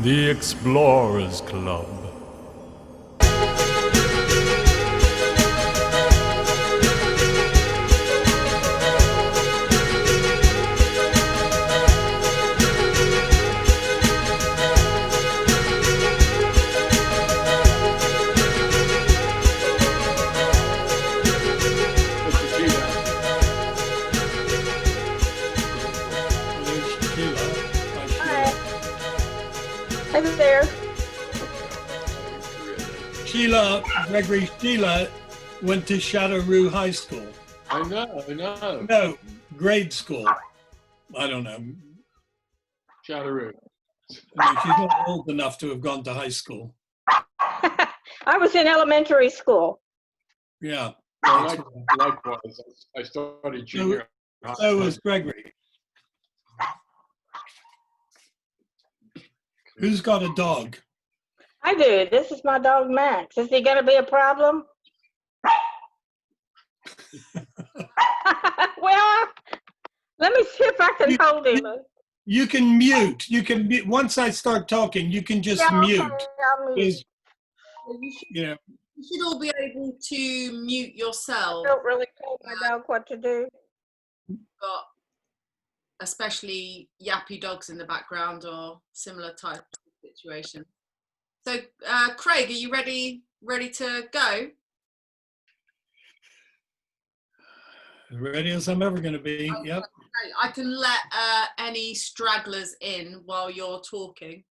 the Explorers Club. Sheila went to Chateauroux High School. I know. No, grade school. I don't know. Chateauroux. No, she's not old enough to have gone to high school. I was in elementary school. Yeah. Likewise, I started junior high. So was Gregory. Who's got a dog? I do. This is my dog, Max. Is he going to be a problem? Well, let me see if I can hold him. You can mute. You can mute. Once I start talking, you can just mute. You should all be able to mute yourself. I don't really tell my dog what to do. Got especially yappy dogs in the background or similar type of situation. So, Craig, are you ready to go? As ready as I'm ever going to be. Okay, yep. Great. I can let any stragglers in while you're talking.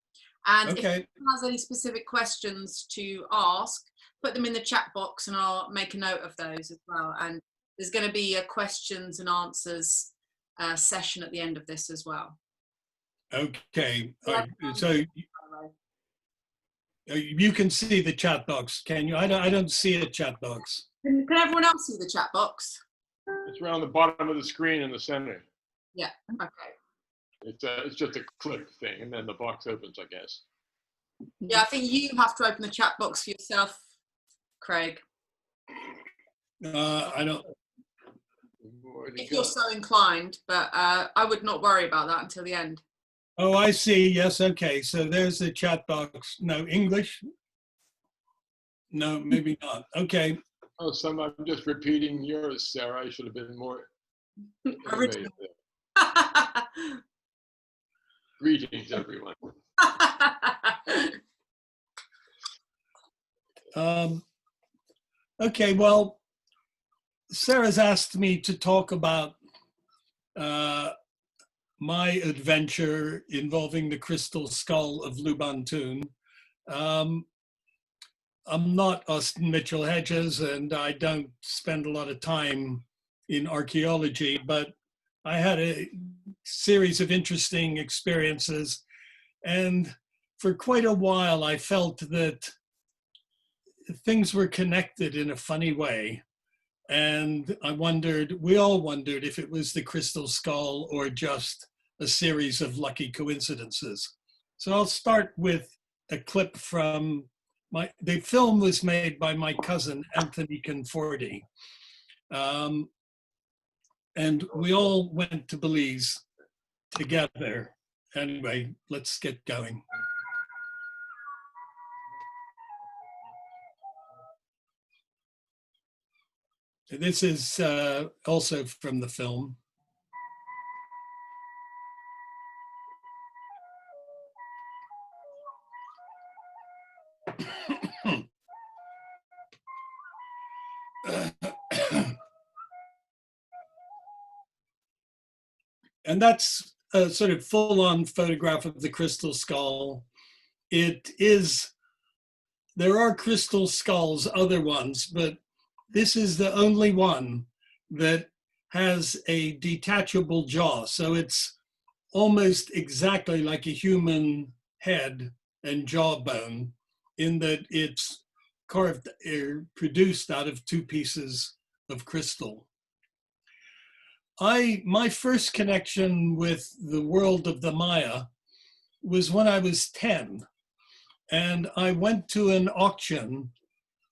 And if anyone has any specific questions to ask, put them in the chat box and I'll make a note of those as well. And there's going to be a questions and answers session at the end of this as well. Okay. So you can see the chat box, can you? I don't see a chat box. Can everyone else see the chat box? It's around the bottom of the screen in the center. Yeah. Okay. It's just a click thing, and then the box opens, I guess. Yeah, I think you have to open the chat box for yourself, Craig. I don't. If you're so inclined, but I would not worry about that until the end. Oh, I see. Yes. Okay. So there's the chat box. No, English? No, maybe not. Okay. Oh, I'm just repeating yours, Sarah. I should have been more Original. Greetings, everyone. Okay. Well, Sarah's asked me to talk about my adventure involving the Crystal Skull of Lubantuun. I'm not Anna Mitchell-Hedges, and I don't spend a lot of time in archaeology, but I had a series of interesting experiences. And for quite a while, I felt that things were connected in a funny way. And we all wondered if it was the crystal skull or just a series of lucky coincidences. So I'll start with a clip from the film was made by my cousin, Anthony Conforti. And we all went to Belize together. Anyway, let's get going. This is also from the film. And that's a sort of full-on photograph of the crystal skull. There are crystal skulls, other ones, but this is the only one that has a detachable jaw. So it's almost exactly like a human head and jawbone in that it's carved or produced out of two pieces of crystal. My first connection with the world of the Maya was when I was 10. And I went to an auction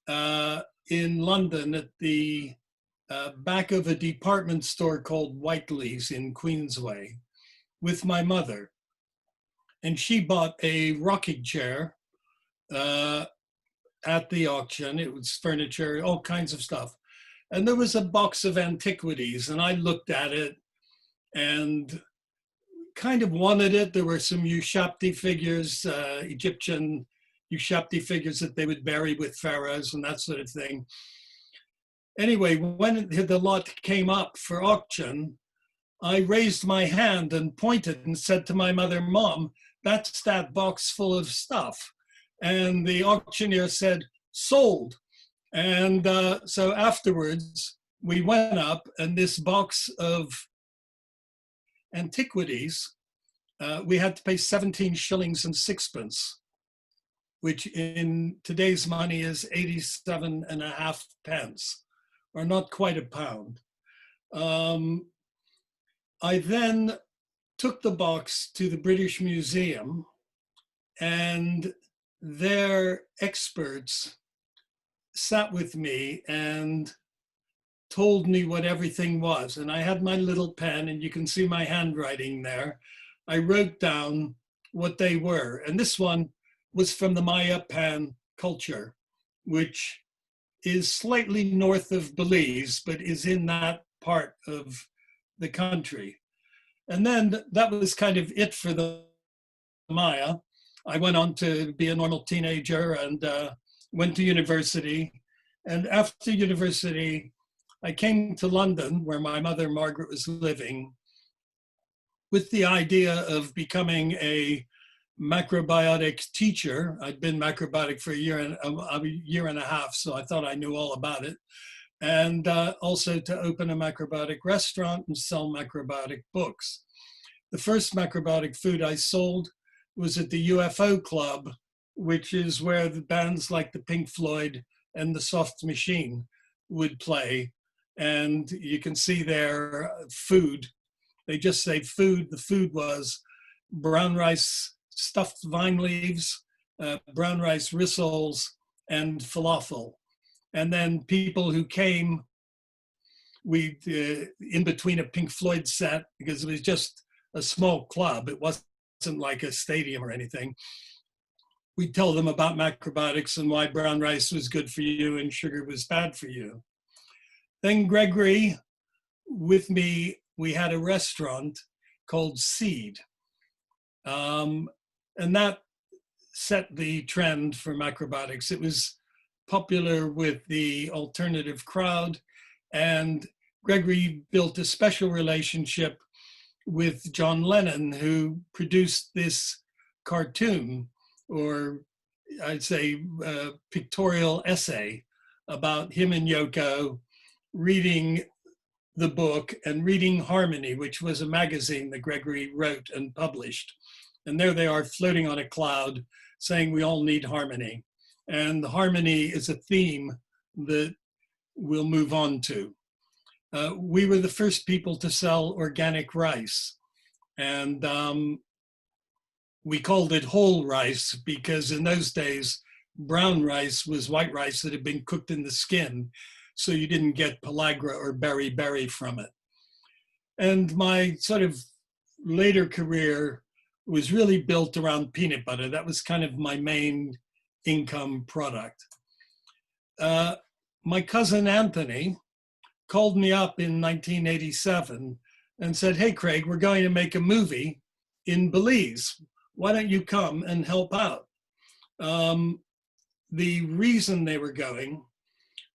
in London at the back of a department store called Whiteley's in Queensway with my mother. and she bought a rocking chair at the auction. It was furniture, all kinds of stuff. And there was a box of antiquities, and I looked at it and kind of wanted it. There were some Ushabti figures, Egyptian Ushabti figures that they would bury with pharaohs and that sort of thing. Anyway, when the lot came up for auction, I raised my hand and pointed and said to my mother, "Mom, that's that box full of stuff." And the auctioneer said, "Sold." And so afterwards, we went up, and this box of antiquities, we had to pay 17 shillings and sixpence, which in today's money is 87.5 pence, or not quite a pound. I then took the box to the British Museum, and their experts sat with me and told me what everything was. And I had my little pen, and you can see my handwriting there. I wrote down what they were. And this one was from the Maya Pan culture, which is slightly north of Belize, but is in that part of the country. And then that was kind of it for the Maya. I went on to be a normal teenager and went to university. And after university, I came to London, where my mother, Margaret, was living, with the idea of becoming a macrobiotic teacher. I'd been macrobiotic for a year and a half, so I thought I knew all about it. And also to open a macrobiotic restaurant and sell macrobiotic books. The first macrobiotic food I sold was at the UFO Club, which is where the bands like the Pink Floyd and the Soft Machine would play. And you can see their food. They just say food. The food was brown rice, stuffed vine leaves, brown rice rissoles, and falafel. And then people who came, we in between a Pink Floyd set, because it was just a small club, it wasn't like a stadium or anything. We'd tell them about macrobiotics and why brown rice was good for you and sugar was bad for you. Then Gregory, with me, we had a restaurant called Seed. And that set the trend for macrobiotics. It was popular with the alternative crowd, and Gregory built a special relationship with John Lennon, who produced this cartoon, or I'd say pictorial essay about him and Yoko reading the book and reading Harmony, which was a magazine that Gregory wrote and published. And there they are floating on a cloud saying we all need harmony. And harmony is a theme that we'll move on to. We were the first people to sell organic rice. And we called it whole rice because in those days, brown rice was white rice that had been cooked in the skin. So you didn't get pellagra or berry from it. And my sort of later career was really built around peanut butter. That was kind of my main income product. My cousin Anthony called me up in 1987 and said, "Hey, Craig, we're going to make a movie in Belize. Why don't you come and help out?" The reason they were going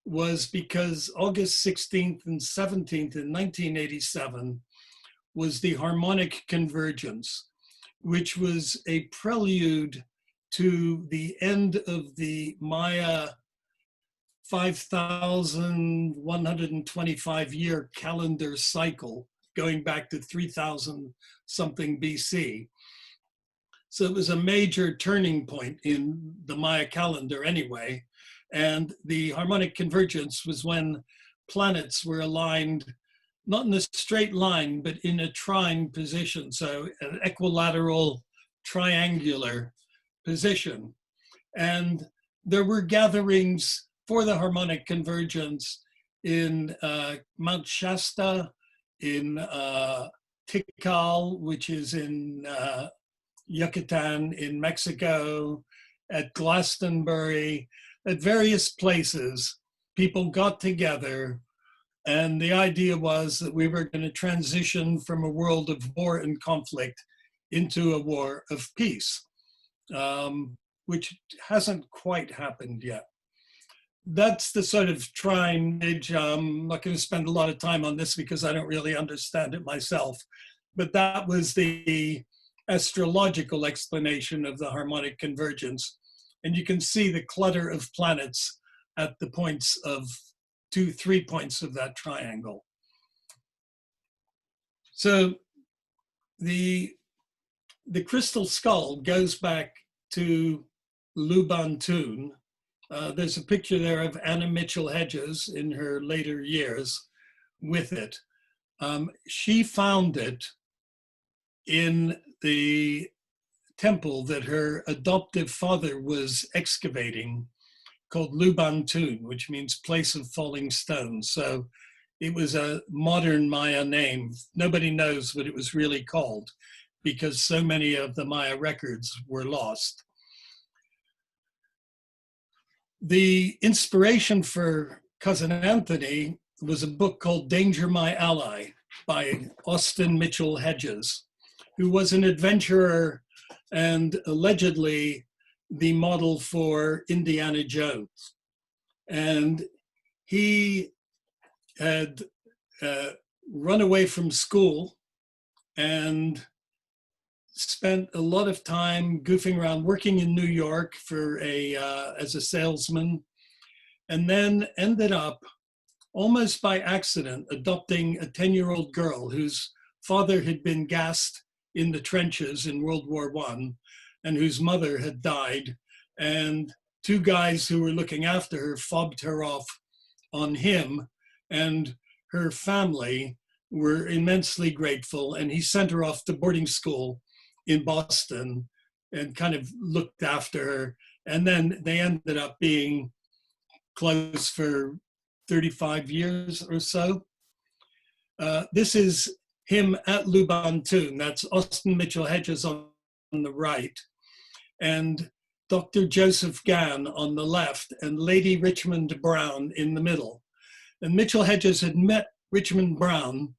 was because August 16th and 17th in 1987 was the Harmonic Convergence, which was a prelude to the end of the Maya 5,125 year calendar cycle, going back to 3000 something BC. So it was a major turning point in the Maya calendar anyway. And the harmonic convergence was when planets were aligned, not in a straight line, but in a trine position. So an equilateral triangular position. And there were gatherings for the harmonic convergence in Mount Shasta, in Tikal, which is in Yucatan in Mexico, at Glastonbury, at various places, people got together, and the idea was that we were going to transition from a world of war and conflict into a war of peace, which hasn't quite happened yet. That's the sort of image. I'm not going to spend a lot of time on this because I don't really understand it myself, but that was the astrological explanation of the harmonic convergence. And you can see the clutter of planets at the points of 3 points of that triangle. So the crystal skull goes back to Lubantuun. There's a picture there of Anna Mitchell-Hedges in her later years with it. She found it in the temple that her adoptive father was excavating, called Lubantuun, which means place of falling stones. So it was a modern Maya name. Nobody knows what it was really called because so many of the Maya records were lost. The inspiration for Cousin Anthony was a book called Danger My Ally by Anna Mitchell-Hedges, who was an adventurer and allegedly the model for Indiana Jones. And he had run away from school and spent a lot of time goofing around, working in New York for as a salesman, and then ended up almost by accident adopting a 10-year-old girl whose father had been gassed in the trenches in World War I and whose mother had died. And two guys who were looking after her fobbed her off on him, and her family were immensely grateful. And he sent her off to boarding school in Boston and kind of looked after her. And then they ended up being close for 35 years or so. This is him at Lubantuun. That's Anna Mitchell-Hedges on the right, and Dr. Joseph Gann on the left, and Lady Richmond Brown in the middle. And Mitchell-Hedges had met Richmond Brown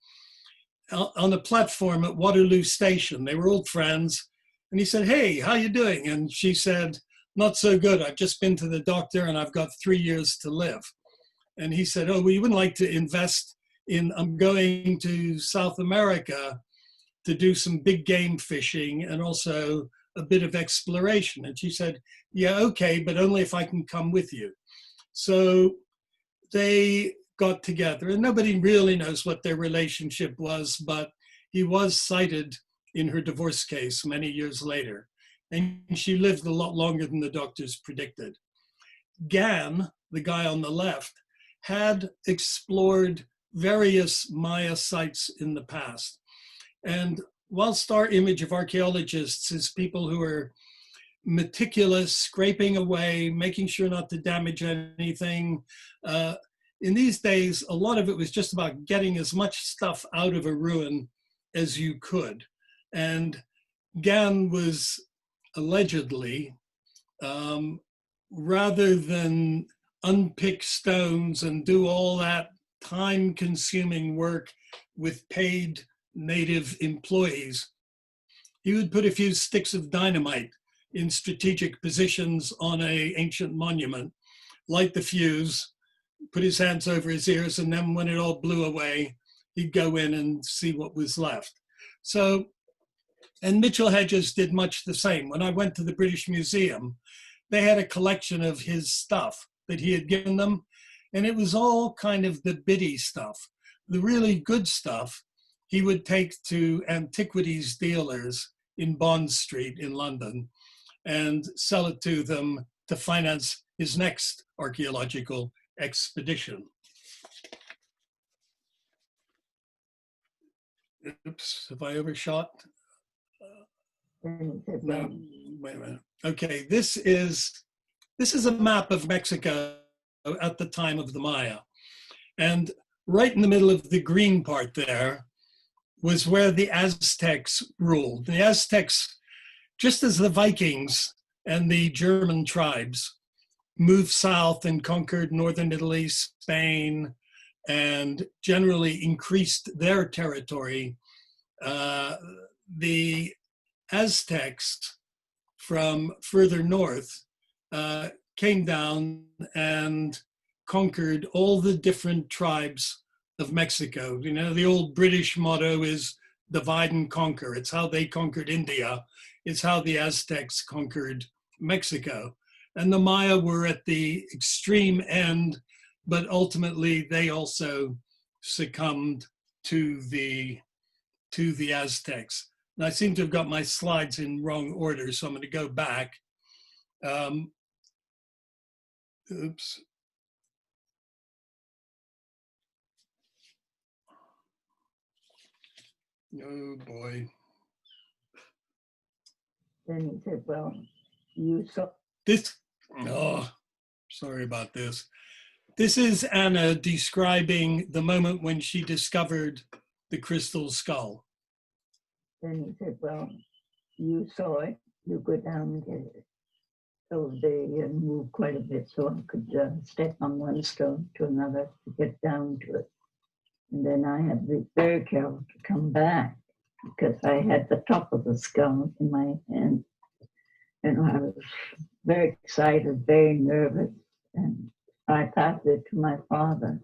on a platform at Waterloo Station. They were old friends. And he said, "Hey, how you doing?" And she said, "Not so good. I've just been to the doctor and I've got 3 years to live." And he said, "Oh, well, you wouldn't like to invest in, I'm going to South America to do some big game fishing and also a bit of exploration." And she said, "Yeah, okay, but only if I can come with you." So they got together, and nobody really knows what their relationship was, but he was cited in her divorce case many years later. And she lived a lot longer than the doctors predicted. Gann, the guy on the left, had explored various Maya sites in the past. And whilst our image of archaeologists is people who are meticulous, scraping away, making sure not to damage anything, in these days, a lot of it was just about getting as much stuff out of a ruin as you could. And Gann was allegedly, rather than unpick stones and do all that time-consuming work with paid native employees, he would put a few sticks of dynamite in strategic positions on an ancient monument, light the fuse, put his hands over his ears, and then when it all blew away, he'd go in and see what was left. So, and Mitchell-Hedges did much the same. When I went to the British Museum, they had a collection of his stuff that he had given them, and it was all kind of the biddy stuff. The really good stuff he would take to antiquities dealers in Bond Street in London and sell it to them to finance his next archaeological expedition. Oops, have I overshot? No, wait a minute. Okay, this is a map of Mexico at the time of the Maya. And right in the middle of the green part there was where the Aztecs ruled. The Aztecs just as the Vikings and the German tribes moved south and conquered northern Italy, Spain, and generally increased their territory, the Aztecs from further north came down and conquered all the different tribes of Mexico. You know, the old British motto is divide and conquer. It's how they conquered India. It's how the Aztecs conquered Mexico. And the Maya were at the extreme end, but ultimately they also succumbed to the Aztecs. And I seem to have got my slides in wrong order, so I'm going to go back. Oops. Oh boy. Then he said, well, you saw. This, oh, sorry about this. This is Anna describing the moment when she discovered the crystal skull. Then he said, well, you saw it, you go down and get it. So they moved quite a bit so I could step on one stone to another to get down to it. And then I had to be very careful to come back because I had the top of the skull in my hand. And I was very excited, very nervous. And I passed it to my father.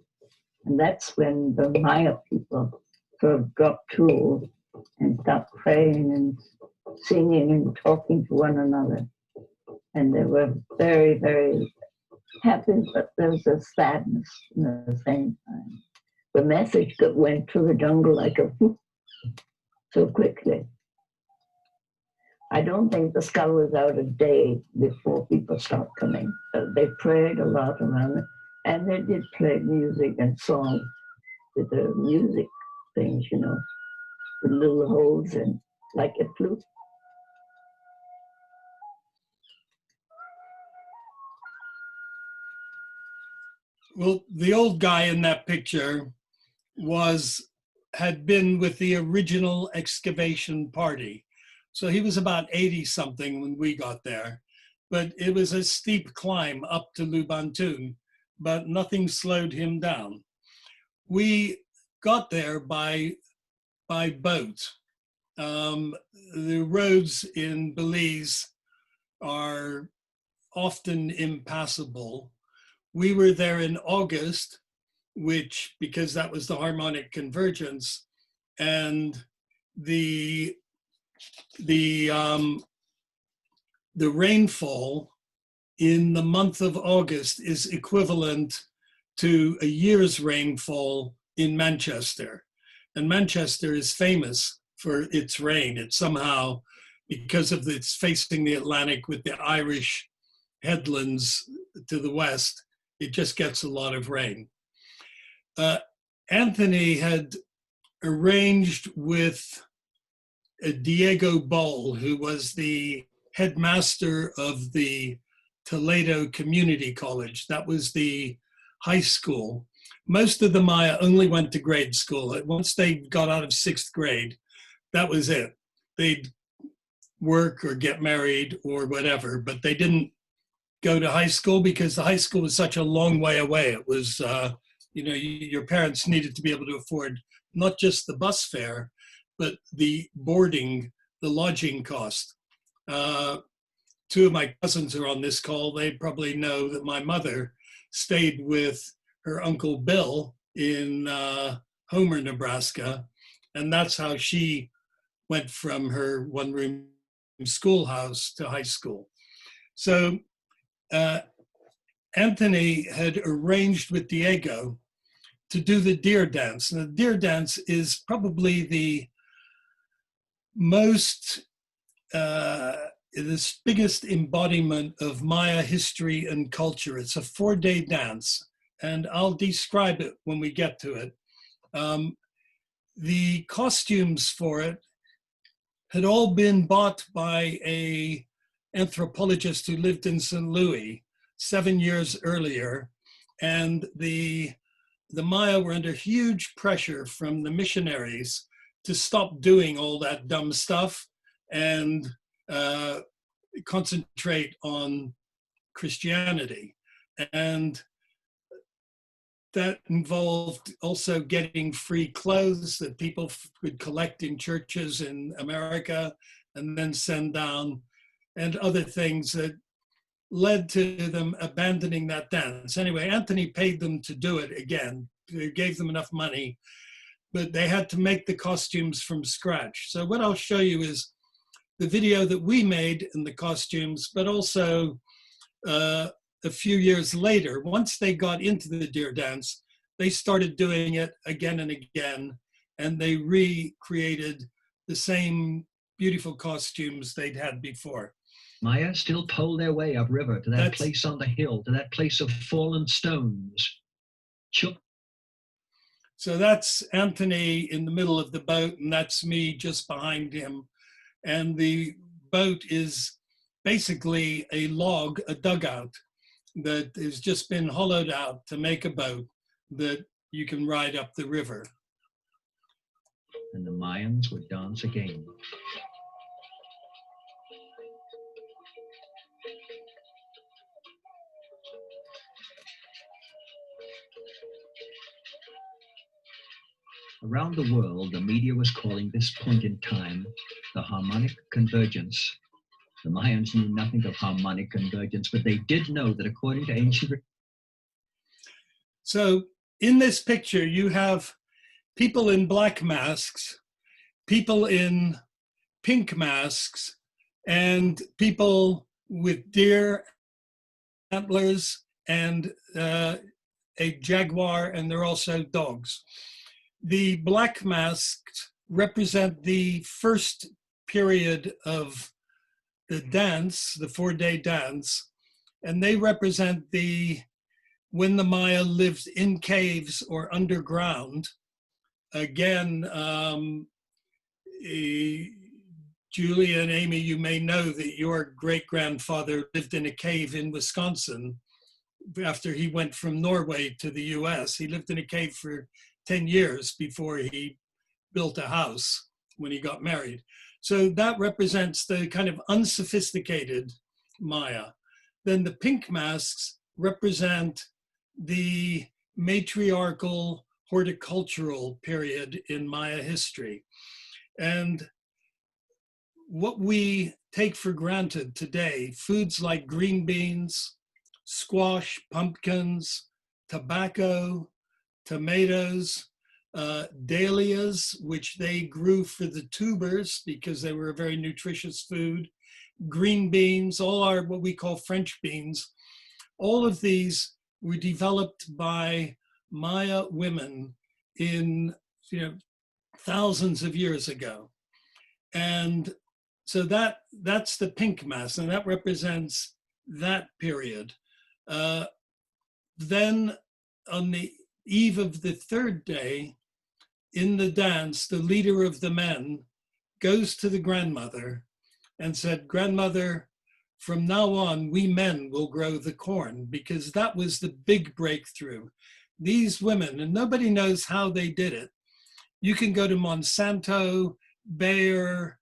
And that's when the Maya people sort of got tools and stopped praying and singing and talking to one another. And they were very, very happy, but there was a sadness at the same time. The message went through the jungle like a whoop, so quickly. I don't think the skull was out a day before people stopped coming. They prayed a lot around it, and they did play music and songs with the music things, you know, with little holes and like a flute. Well, the old guy in that picture had been with the original excavation party. So he was about 80 something when we got there, but it was a steep climb up to Lubantuun, but nothing slowed him down. We got there by boat. The roads in Belize are often impassable. We were there in August, which, because that was the Harmonic Convergence, and the rainfall in the month of August is equivalent to a year's rainfall in Manchester. And Manchester is famous for its rain. It's somehow, because of its facing the Atlantic with the Irish headlands to the west, it just gets a lot of rain. Anthony had arranged with Diego Boll, who was the headmaster of the Toledo Community College. That was the high school. Most of the Maya only went to grade school. Once they got out of 6th grade, that was it. They'd work or get married or whatever, but they didn't go to high school because the high school was such a long way away. It was, you know, your parents needed to be able to afford not just the bus fare, but the boarding, the lodging cost. 2 of my cousins are on this call. They probably know that my mother stayed with her Uncle Bill in Homer, Nebraska. And that's how she went from her one-room schoolhouse to high school. So Anthony had arranged with Diego to do the deer dance. And the deer dance is probably the most, this biggest embodiment of Maya history and culture. It's a 4-day dance, and I'll describe it when we get to it. The costumes for it had all been bought by an anthropologist who lived in St. Louis 7 years earlier, and the Maya were under huge pressure from the missionaries to stop doing all that dumb stuff and concentrate on Christianity. And that involved also getting free clothes that people could collect in churches in America and then send down, and other things that led to them abandoning that dance. Anyway, Anthony paid them to do it again. He gave them enough money, but they had to make the costumes from scratch. So what I'll show you is the video that we made in the costumes, but also a few years later, once they got into the deer dance, they started doing it again and again, and they recreated the same beautiful costumes they'd had before. Maya still pole their way upriver to that place on the hill, to that place of fallen stones. So that's Anthony in the middle of the boat, and that's me just behind him. And the boat is basically a log, a dugout, that has just been hollowed out to make a boat that you can ride up the river. And the Mayans would dance again. Around the world, the media was calling this point in time the Harmonic Convergence. The Mayans knew nothing of harmonic convergence, but they did know that according to ancient... So in this picture, you have people in black masks, people in pink masks, and people with deer antlers and a jaguar, and they're also dogs. The black masks represent the first period of the dance, the 4-day dance, and they represent when the Maya lived in caves or underground. Again, Julia and Amy, you may know that your great-grandfather lived in a cave in Wisconsin after he went from Norway to the US. He lived in a cave for 10 years before he built a house when he got married. So that represents the kind of unsophisticated Maya. Then the pink masks represent the matriarchal horticultural period in Maya history. And what we take for granted today, foods like green beans, squash, pumpkins, tobacco, tomatoes, dahlias, which they grew for the tubers because they were a very nutritious food, green beans, all are what we call French beans. All of these were developed by Maya women in thousands of years ago. And so that's the pink mass, and that represents that period. Then on the eve of the 3rd day, in the dance, the leader of the men goes to the grandmother and said, "Grandmother, from now on, we men will grow the corn," because that was the big breakthrough. These women, and nobody knows how they did it. You can go to Monsanto, Bayer,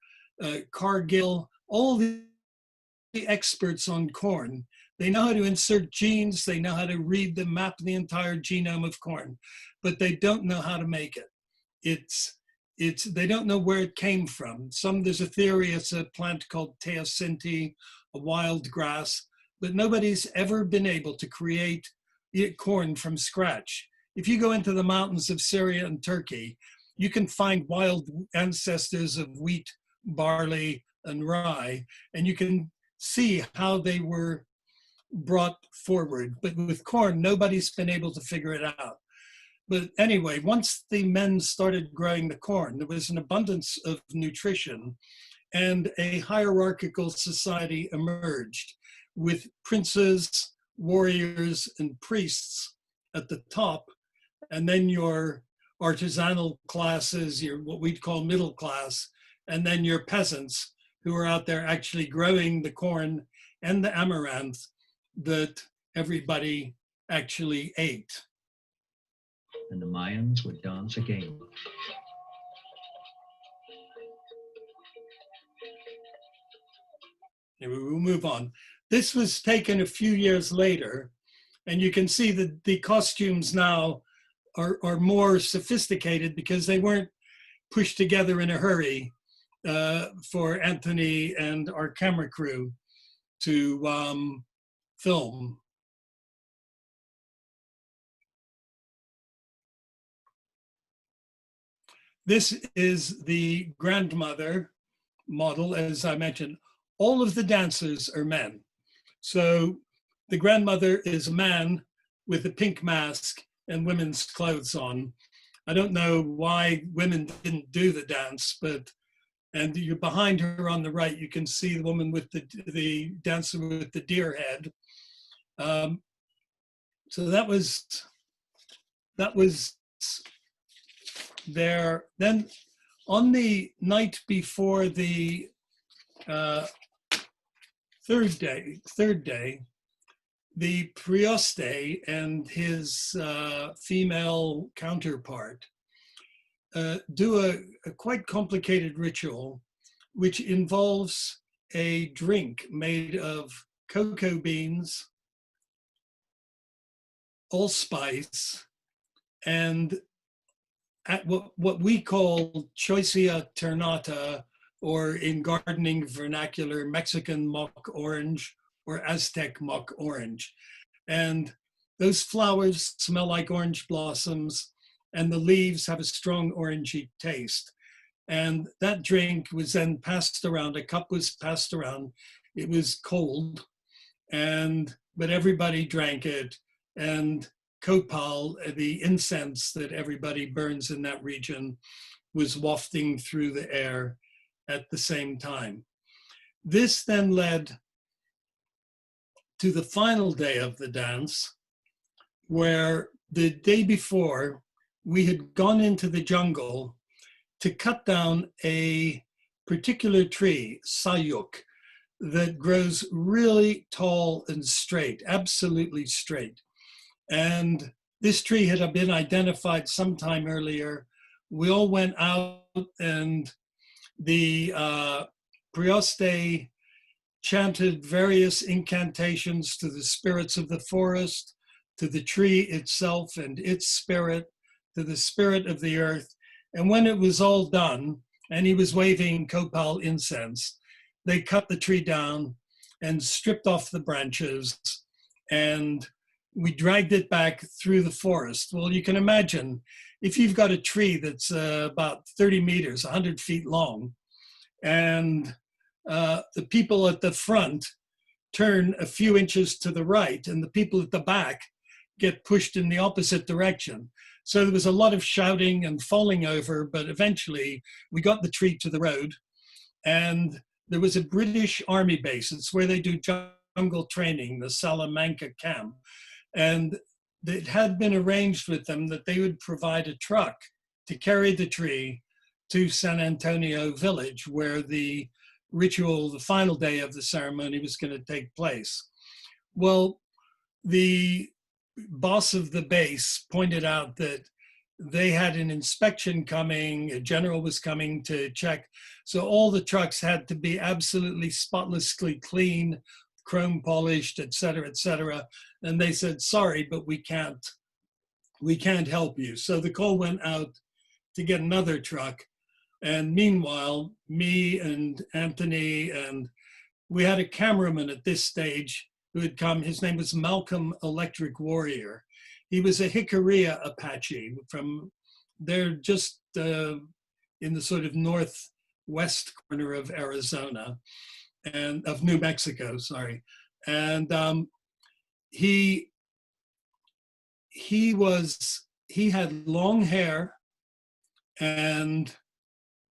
Cargill, all the experts on corn. They know how to insert genes, they know how to read the map, the entire genome of corn, but they don't know how to make it. They don't know where it came from. There's a theory it's a plant called teosinte, a wild grass, but nobody's ever been able to create corn from scratch. If you go into the mountains of Syria and Turkey, you can find wild ancestors of wheat, barley, and rye, and you can see how they were brought forward. But with corn, nobody's been able to figure it out. But anyway, once the men started growing the corn, there was an abundance of nutrition, and a hierarchical society emerged with princes, warriors, and priests at the top, and then your artisanal classes, your what we'd call middle class, and then your peasants who are out there actually growing the corn and the amaranth that everybody actually ate. And the Mayans would dance again. Anyway, we'll move on. This was taken a few years later, and you can see that the costumes now are more sophisticated because they weren't pushed together in a hurry for Anthony and our camera crew to film. This is the grandmother model, as I mentioned. All of the dancers are men. So the grandmother is a man with a pink mask and women's clothes on. I don't know why women didn't do the dance, but, and you're behind her on the right, you can see the woman with the dancer with the deer head. So that was there. Then on the night before the third day, the Prioste and his female counterpart do a quite complicated ritual, which involves a drink made of cocoa beans, allspice, and at what we call choicea ternata, or in gardening vernacular, Mexican mock orange or Aztec mock orange. And those flowers smell like orange blossoms, and the leaves have a strong orangey taste. And that drink was then passed around, a cup was passed around. It was cold, but everybody drank it. And copal, the incense that everybody burns in that region, was wafting through the air at the same time. This then led to the final day of the dance, where the day before we had gone into the jungle to cut down a particular tree, sayuk, that grows really tall and straight, absolutely straight. And this tree had been identified sometime earlier. We all went out, and the Prioste chanted various incantations to the spirits of the forest, to the tree itself and its spirit, to the spirit of the earth. And when it was all done, and he was waving copal incense, they cut the tree down and stripped off the branches, and we dragged it back through the forest. Well, you can imagine if you've got a tree that's about 30 meters, 100 feet long, and the people at the front turn a few inches to the right, and the people at the back get pushed in the opposite direction. So there was a lot of shouting and falling over, but eventually we got the tree to the road, and there was a British army base. It's where they do jungle training, the Salamanca camp. And it had been arranged with them that they would provide a truck to carry the tree to San Antonio village, where the ritual, the final day of the ceremony, was going to take place. Well, the boss of the base pointed out that they had an inspection coming, a general was coming to check. So all the trucks had to be absolutely spotlessly clean, chrome polished, et cetera, and they said, sorry, but we can't help you. So the call went out to get another truck. And meanwhile, me and Anthony, and we had a cameraman at this stage who had come. His name was Malcolm Electric Warrior. He was a Jicarilla Apache from there, just in the sort of northwest corner of Arizona, and of New Mexico, sorry. And he had long hair and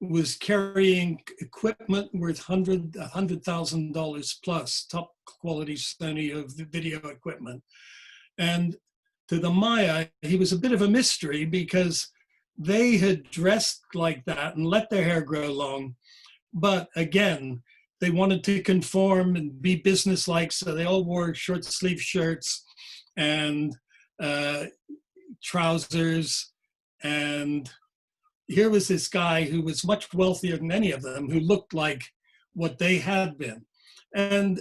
was carrying equipment worth $100,000 plus, top quality Sony video equipment. And to the Maya, he was a bit of a mystery because they had dressed like that and let their hair grow long. But again, they wanted to conform and be businesslike, so they all wore short sleeve shirts and trousers. And here was this guy who was much wealthier than any of them, who looked like what they had been. And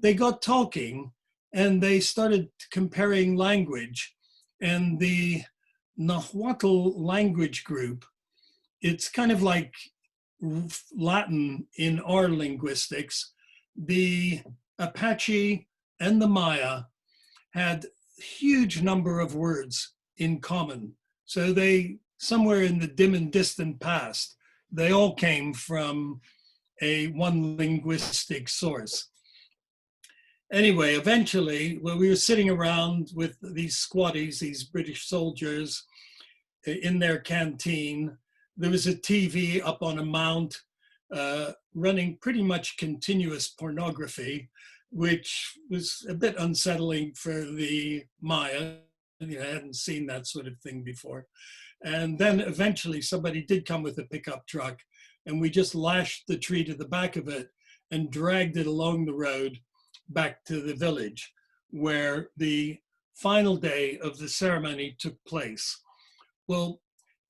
they got talking and they started comparing language. And the Nahuatl language group, it's kind of like Latin in our linguistics. The Apache and the Maya had huge number of words in common. So they, somewhere in the dim and distant past, they all came from one linguistic source. Anyway, eventually, when we were sitting around with these squatties, these British soldiers in their canteen, there was a TV up on a mount running pretty much continuous pornography, which was a bit unsettling for the Maya. I hadn't seen that sort of thing before. And then eventually somebody did come with a pickup truck, and we just lashed the tree to the back of it and dragged it along the road back to the village where the final day of the ceremony took place. Well,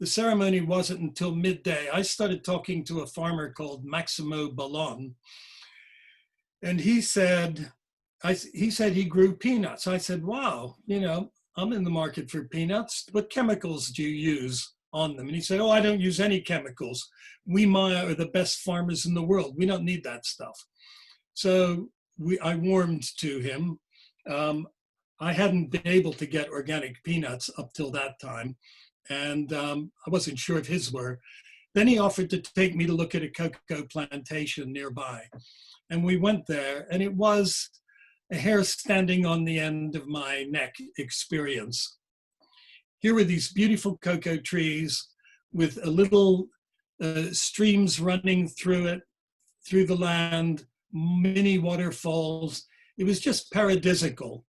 the ceremony wasn't until midday. I started talking to a farmer called Maximo Ballon, and he said he grew peanuts. I said, wow, I'm in the market for peanuts. What chemicals do you use on them? And he said, oh, I don't use any chemicals. We Maya are the best farmers in the world. We don't need that stuff. So I warmed to him. I hadn't been able to get organic peanuts up till that time. And I wasn't sure if his were. Then he offered to take me to look at a cocoa plantation nearby. And we went there, and it was a hair standing on the end of my neck experience. Here were these beautiful cocoa trees with a little streams running through it, through the land, mini waterfalls. It was just paradisical.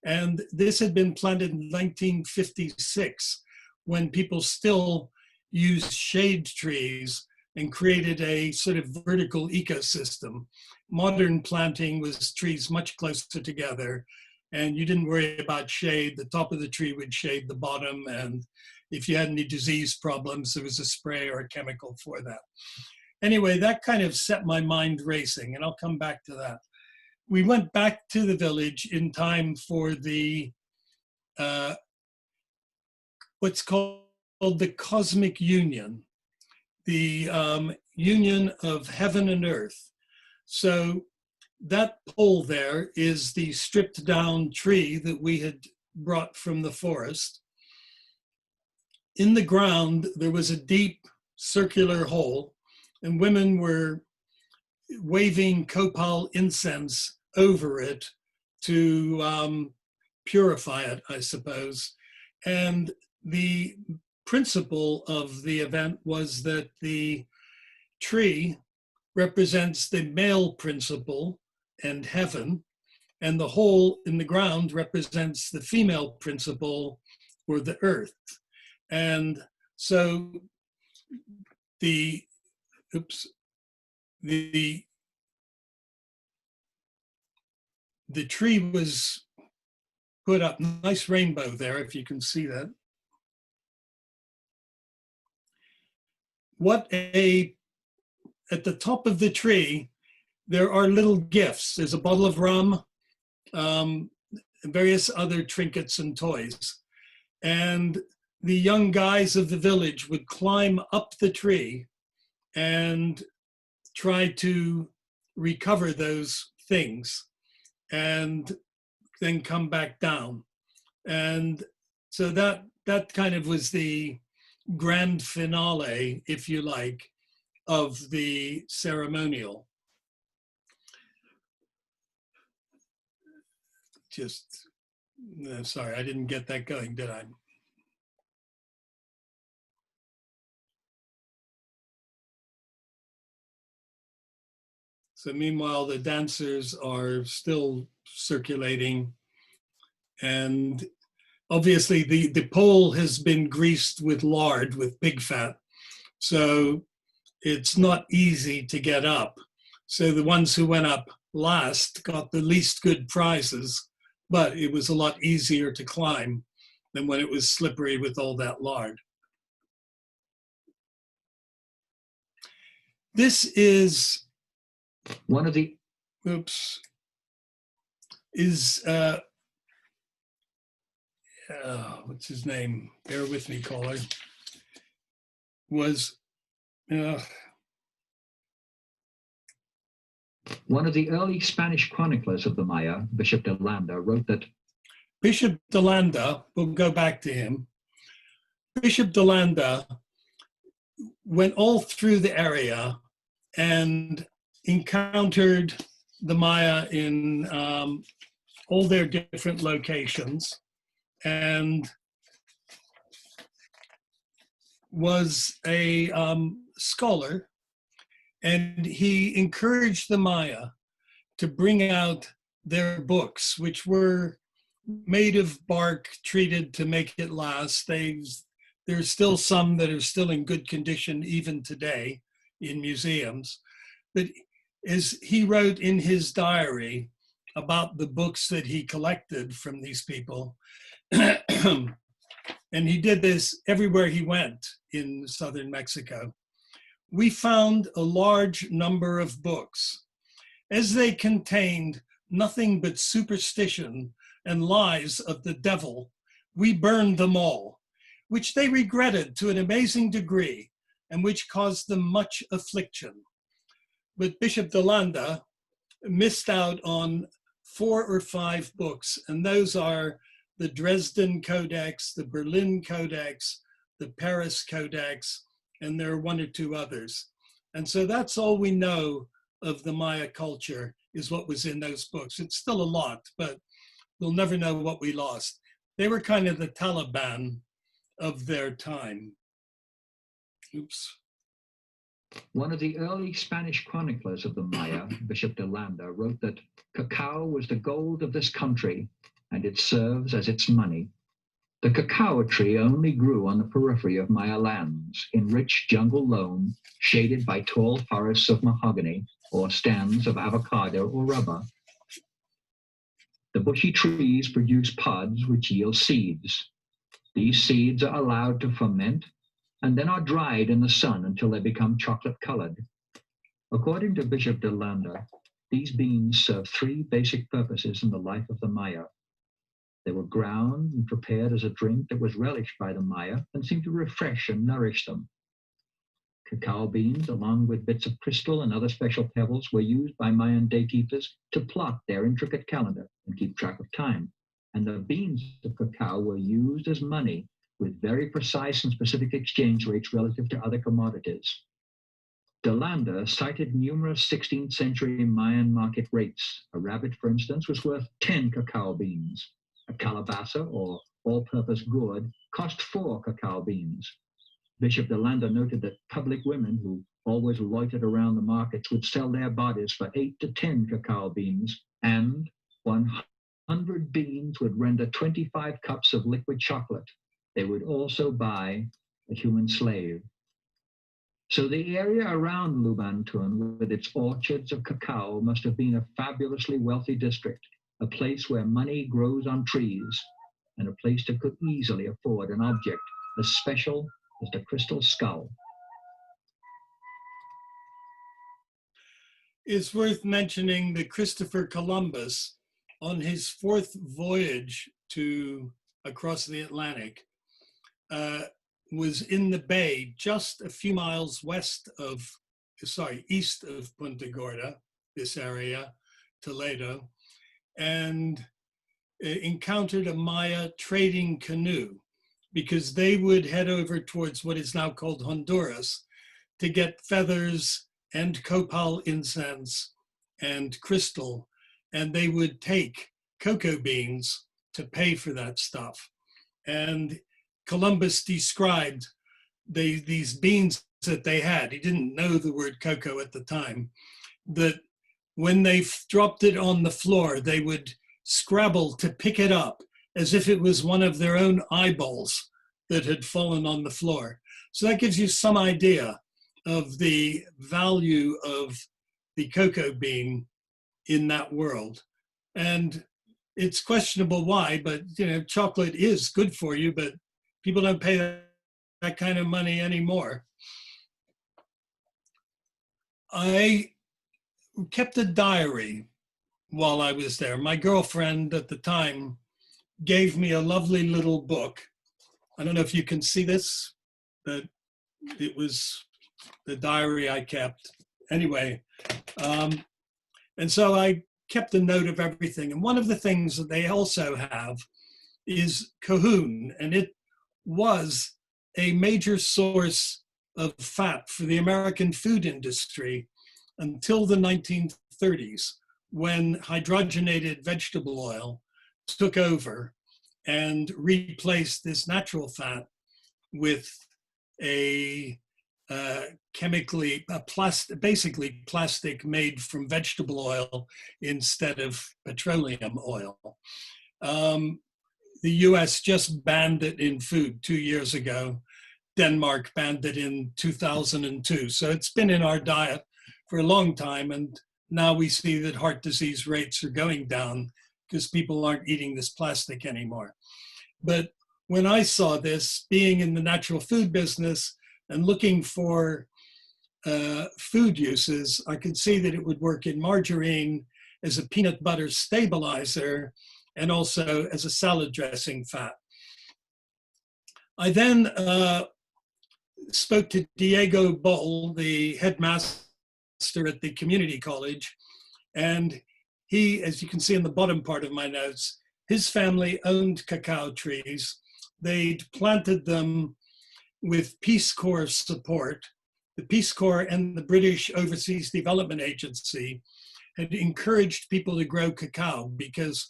And this had been planted in 1956, when people still used shade trees and created a sort of vertical ecosystem. Modern planting was trees much closer together, and you didn't worry about shade. The top of the tree would shade the bottom, and if you had any disease problems, there was a spray or a chemical for that. Anyway, that kind of set my mind racing, and I'll come back to that. We went back to the village in time for the what's called the Cosmic Union, the union of heaven and earth. So that pole there is the stripped down tree that we had brought from the forest. In the ground, there was a deep circular hole, and women were waving copal incense over it to purify it, I suppose. And the principle of the event was that the tree represents the male principle and heaven, and the hole in the ground represents the female principle or the earth. And so the tree was put up, nice rainbow there, if you can see that. At the top of the tree, there are little gifts. There's a bottle of rum, and various other trinkets and toys. And the young guys of the village would climb up the tree and try to recover those things and then come back down. And so that kind of was the grand finale, if you like, of the ceremonial. Sorry, I didn't get that going, did I? So meanwhile, the dancers are still circulating, and obviously the pole has been greased with lard, with pig fat. So it's not easy to get up. So the ones who went up last got the least good prizes, but it was a lot easier to climb than when it was slippery with all that lard. This is one of the oops, is, what's his name? Bear with me, caller. Was, One of the early Spanish chroniclers of the Maya, Bishop de Landa, wrote that Bishop de Landa, we'll go back to him. Bishop de Landa went all through the area and encountered the Maya in all their different locations, and was a scholar, and he encouraged the Maya to bring out their books, which were made of bark treated to make it last. There's still some that are still in good condition even today in museums. But as he wrote in his diary about the books that he collected from these people, and he did this everywhere he went in southern Mexico, we found a large number of books. As they contained nothing but superstition and lies of the devil, we burned them all, which they regretted to an amazing degree, and which caused them much affliction. But Bishop de Landa missed out on 4 or 5 books, and those are the Dresden Codex, the Berlin Codex, the Paris Codex, and there are 1 or 2 others. And so that's all we know of the Maya culture, is what was in those books. It's still a lot, but we'll never know what we lost. They were kind of the Taliban of their time. Oops. one of the early Spanish chroniclers of the Maya, Bishop de Landa, wrote that cacao was the gold of this country, and it serves as its money. The cacao tree only grew on the periphery of Maya lands, in rich jungle loam, shaded by tall forests of mahogany or stands of avocado or rubber. The bushy trees produce pods which yield seeds. These seeds are allowed to ferment and then are dried in the sun until they become chocolate colored. According to Bishop de Landa, these beans serve 3 basic purposes in the life of the Maya. They were ground and prepared as a drink that was relished by the Maya and seemed to refresh and nourish them. Cacao beans, along with bits of crystal and other special pebbles, were used by Mayan daykeepers to plot their intricate calendar and keep track of time. And the beans of cacao were used as money, with very precise and specific exchange rates relative to other commodities. De Landa cited numerous 16th century Mayan market rates. A rabbit, for instance, was worth 10 cacao beans. A calabasa, or all-purpose gourd, cost 4 cacao beans. Bishop de Landa noted that public women who always loitered around the markets would sell their bodies for 8 to 10 cacao beans, and 100 beans would render 25 cups of liquid chocolate. They would also buy a human slave. So the area around Lubantuun, with its orchards of cacao, must have been a fabulously wealthy district, a place where money grows on trees, and a place that could easily afford an object as special as the crystal skull. It's worth mentioning that Christopher Columbus, on his 4th voyage across the Atlantic, was in the bay just a few miles east of Punta Gorda, this area, Toledo, and encountered a Maya trading canoe, because they would head over towards what is now called Honduras to get feathers and copal incense and crystal, and they would take cocoa beans to pay for that stuff. And Columbus described these beans that they had. He didn't know the word cocoa at the time, that when they dropped it on the floor, they would scrabble to pick it up as if it was one of their own eyeballs that had fallen on the floor. So that gives you some idea of the value of the cocoa bean in that world. And it's questionable why, but chocolate is good for you, but people don't pay that kind of money anymore. I kept a diary while I was there. My girlfriend at the time gave me a lovely little book. I don't know if you can see this, but it was the diary I kept. Anyway, and so I kept a note of everything. And one of the things that they also have is cahoon, and it was a major source of fat for the American food industry until the 1930s, when hydrogenated vegetable oil took over and replaced this natural fat with a basically plastic made from vegetable oil instead of petroleum oil. The US just banned it in food 2 years ago. Denmark banned it in 2002. So it's been in our diet for a long time. And now we see that heart disease rates are going down because people aren't eating this plastic anymore. But when I saw this, being in the natural food business and looking for food uses, I could see that it would work in margarine as a peanut butter stabilizer and also as a salad dressing fat. I then spoke to Diego Boll, the headmaster at the community college, and he, as you can see in the bottom part of my notes, his family owned cacao trees. They'd planted them with Peace Corps support. The Peace Corps and the British Overseas Development Agency had encouraged people to grow cacao because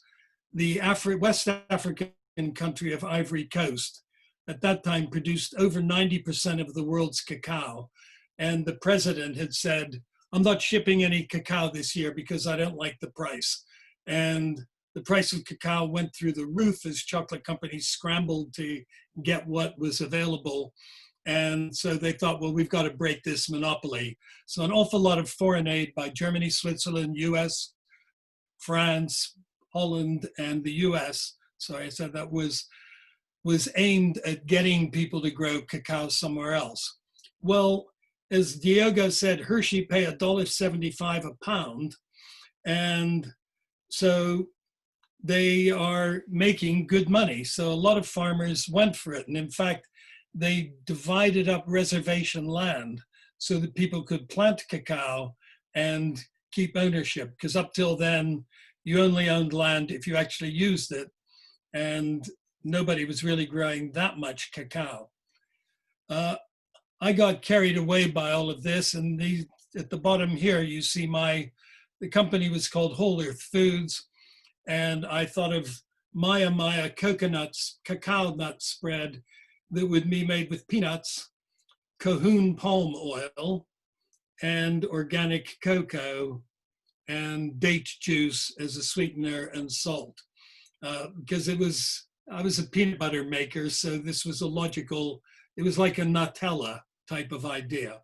the West African country of Ivory Coast at that time produced over 90% of the world's cacao. And the president had said, I'm not shipping any cacao this year because I don't like the price. And the price of cacao went through the roof as chocolate companies scrambled to get what was available. And so they thought, well, we've got to break this monopoly. So an awful lot of foreign aid by Germany, Switzerland, US, France, Holland, and the US. So I said that was aimed at getting people to grow cacao somewhere else. Well, as Diego said, Hershey pay $1.75 a pound. And so they are making good money. So a lot of farmers went for it. And in fact, they divided up reservation land so that people could plant cacao and keep ownership. Because up till then, you only owned land if you actually used it. And nobody was really growing that much cacao. I got carried away by all of this. And at the bottom here, you see the company was called Whole Earth Foods. And I thought of Maya coconuts, cacao nut spread that would be made with peanuts, cahoon palm oil, and organic cocoa, and date juice as a sweetener and salt. Because I was a peanut butter maker, so this was it was like a Nutella type of idea.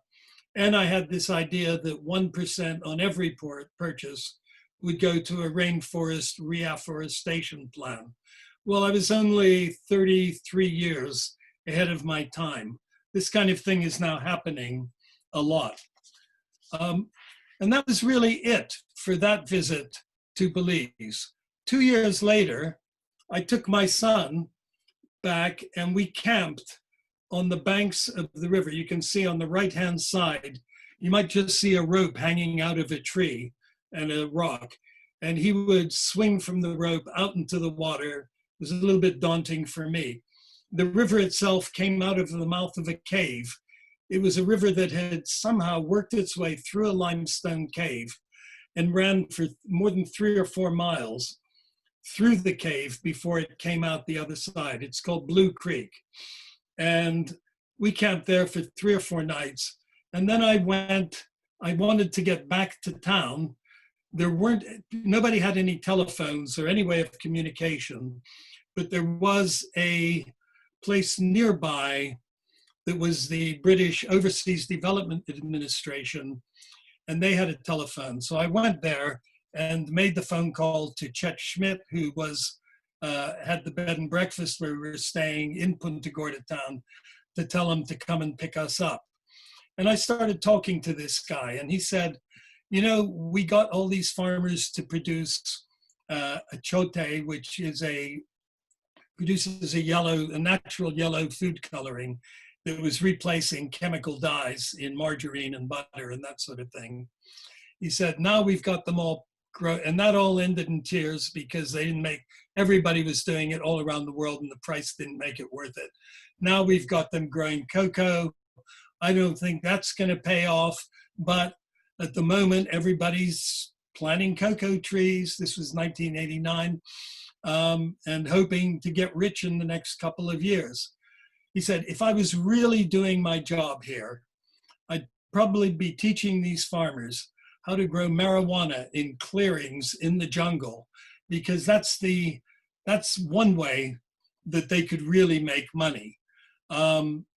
And I had this idea that 1% on every purchase would go to a rainforest reforestation plan. Well, I was only 33 years ahead of my time. This kind of thing is now happening a lot. And that was really it for that visit to Belize. 2 years later, I took my son back and we camped on the banks of the river. You can see on the right-hand side, you might just see a rope hanging out of a tree and a rock. And he would swing from the rope out into the water. It was a little bit daunting for me. The river itself came out of the mouth of a cave. It was a river that had somehow worked its way through a limestone cave and ran for more than 3 or 4 miles through the cave before it came out the other side. It's called Blue Creek. And we camped there for 3 or 4 nights. And then I wanted to get back to town. Nobody had any telephones or any way of communication, but there was a place nearby that was the British Overseas Development Administration, and they had a telephone. So I went there and made the phone call to Chet Schmidt, who had the bed and breakfast where we were staying in Punta Gorda town, to tell him to come and pick us up. And I started talking to this guy, and he said, you know, we got all these farmers to produce a chote, which is produces a natural yellow food coloring that was replacing chemical dyes in margarine and butter and that sort of thing. He said, now we've got them all grow, and that all ended in tears because they didn't make, everybody was doing it all around the world and the price didn't make it worth it. Now we've got them growing cocoa. I don't think that's going to pay off, but at the moment, everybody's planting cocoa trees. This was 1989, and hoping to get rich in the next couple of years. He said, if I was really doing my job here, I'd probably be teaching these farmers how to grow marijuana in clearings in the jungle, because that's one way that they could really make money.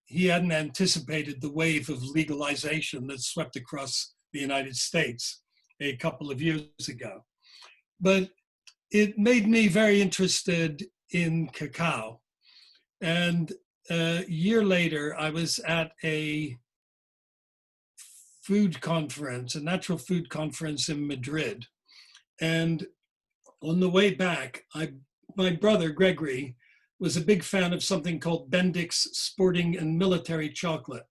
He hadn't anticipated the wave of legalization that swept across the United States a couple of years ago. But it made me very interested in cacao. And a year later, I was at a food conference, a natural food conference in Madrid. And on the way back, my brother, Gregory, was a big fan of something called Bendix Sporting and Military Chocolate,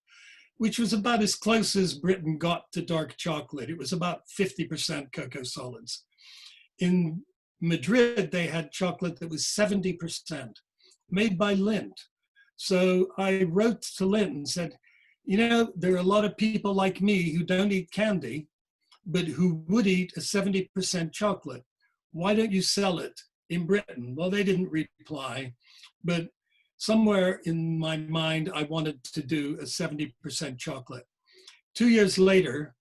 which was about as close as Britain got to dark chocolate. It was about 50% cocoa solids. In Madrid, they had chocolate that was 70% made by Lindt. So I wrote to Lindt and said, you know, there are a lot of people like me who don't eat candy, but who would eat a 70% chocolate. Why don't you sell it in Britain? Well, they didn't reply, but somewhere in my mind, I wanted to do a 70% chocolate. 2 years later,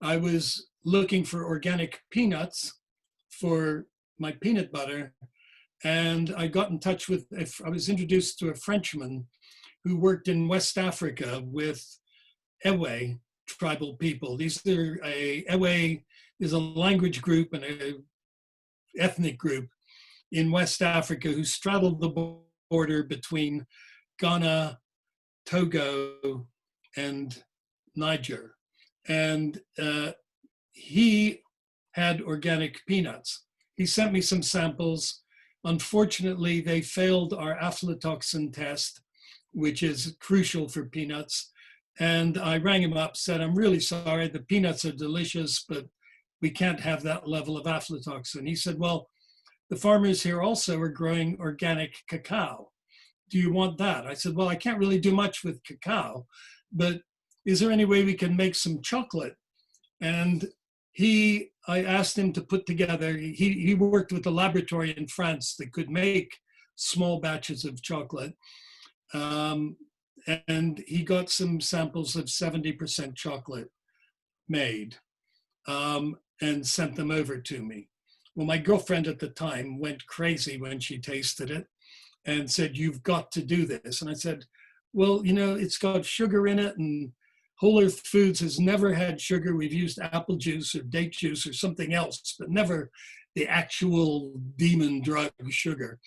I was looking for organic peanuts for my peanut butter, and I got in touch with, I was introduced to a Frenchman who worked in West Africa with Ewe tribal people. Ewe is a language group and an ethnic group in West Africa who straddled the border between Ghana, Togo, and Niger. And he had organic peanuts. He sent me some samples. Unfortunately, they failed our aflatoxin test, which is crucial for peanuts. And I rang him up, said, I'm really sorry, the peanuts are delicious, but we can't have that level of aflatoxin. He said, well, the farmers here also are growing organic cacao. Do you want that? I said, well, I can't really do much with cacao, but is there any way we can make some chocolate? And I asked him to put together, he worked with a laboratory in France that could make small batches of chocolate. And he got some samples of 70% chocolate made and sent them over to me. Well, my girlfriend at the time went crazy when she tasted it and said, you've got to do this. And I said, well, you know, it's got sugar in it, and Whole Earth Foods has never had sugar. We've used apple juice or date juice or something else, but never the actual demon drug sugar.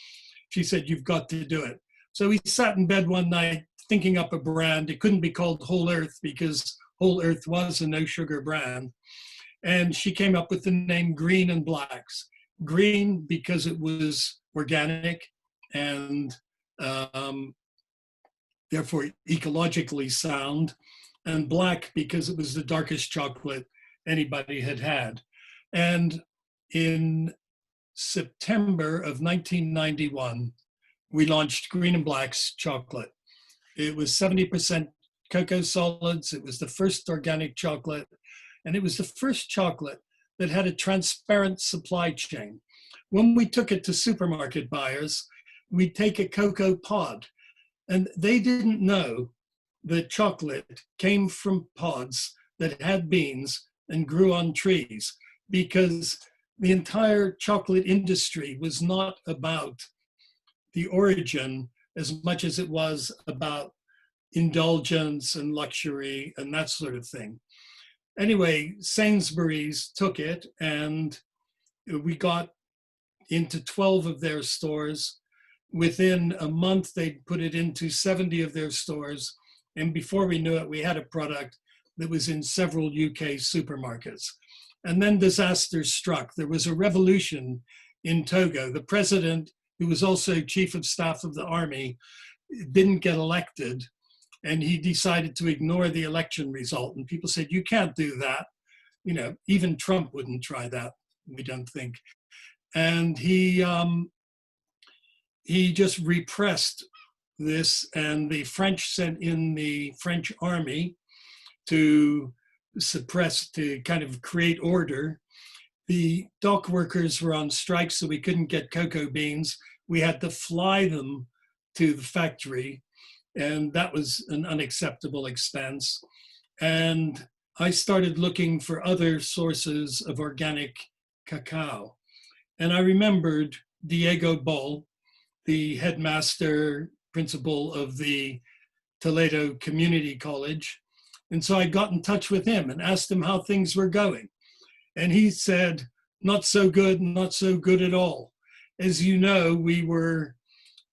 She said, you've got to do it. So we sat in bed one night thinking up a brand. It couldn't be called Whole Earth because Whole Earth was a no sugar brand. And she came up with the name Green and Blacks. Green because it was organic and therefore ecologically sound, and black because it was the darkest chocolate anybody had had. And in September of 1991, we launched Green and Black's chocolate. It was 70% cocoa solids. It was the first organic chocolate. And it was the first chocolate that had a transparent supply chain. When we took it to supermarket buyers, we'd take a cocoa pod, and they didn't know that chocolate came from pods that had beans and grew on trees, because the entire chocolate industry was not about the origin as much as it was about indulgence and luxury and that sort of thing. Anyway, Sainsbury's took it, and we got into 12 of their stores. Within a month, they'd put it into 70 of their stores. And before we knew it, we had a product that was in several UK supermarkets. And then disaster struck. There was a revolution in Togo. The president, who was also chief of staff of the army, didn't get elected, and he decided to ignore the election result. And people said, you can't do that. You know, even Trump wouldn't try that, we don't think. And he just repressed this, and the French sent in the French army to suppress, to kind of create order. The dock workers were on strike, so we couldn't get cocoa beans. We had to fly them to the factory, and that was an unacceptable expense. And I started looking for other sources of organic cacao. And I remembered Diego Boll, the headmaster principal of the Toledo Community College. And so I got in touch with him and asked him how things were going. And he said, not so good, not so good at all. As you know, we were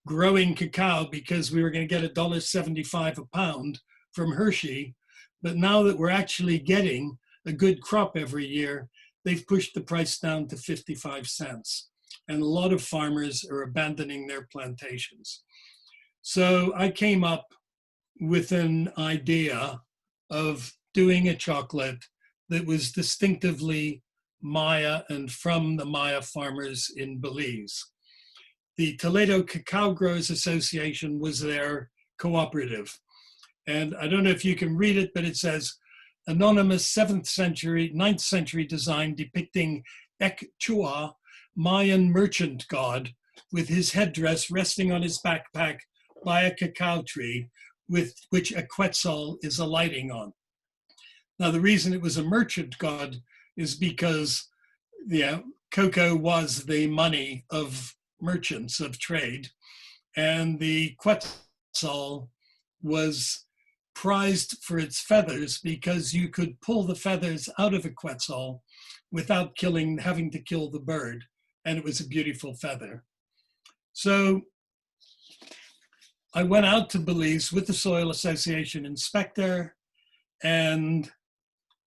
growing cacao because we were going to get $1.75 a pound from Hershey. But now that we're actually getting a good crop every year, they've pushed the price down to 55 cents. And a lot of farmers are abandoning their plantations. So I came up with an idea of doing a chocolate that was distinctively Maya and from the Maya farmers in Belize. The Toledo Cacao Growers Association was their cooperative. And I don't know if you can read it, but it says, anonymous 9th century design depicting Ek Chua, Mayan merchant god, with his headdress resting on his backpack by a cacao tree, with which a quetzal is alighting on. Now, the reason it was a merchant god is because cocoa was the money of merchants, of trade, and the quetzal was prized for its feathers because you could pull the feathers out of a quetzal without having to kill the bird, and it was a beautiful feather. So I went out to Belize with the Soil Association inspector, and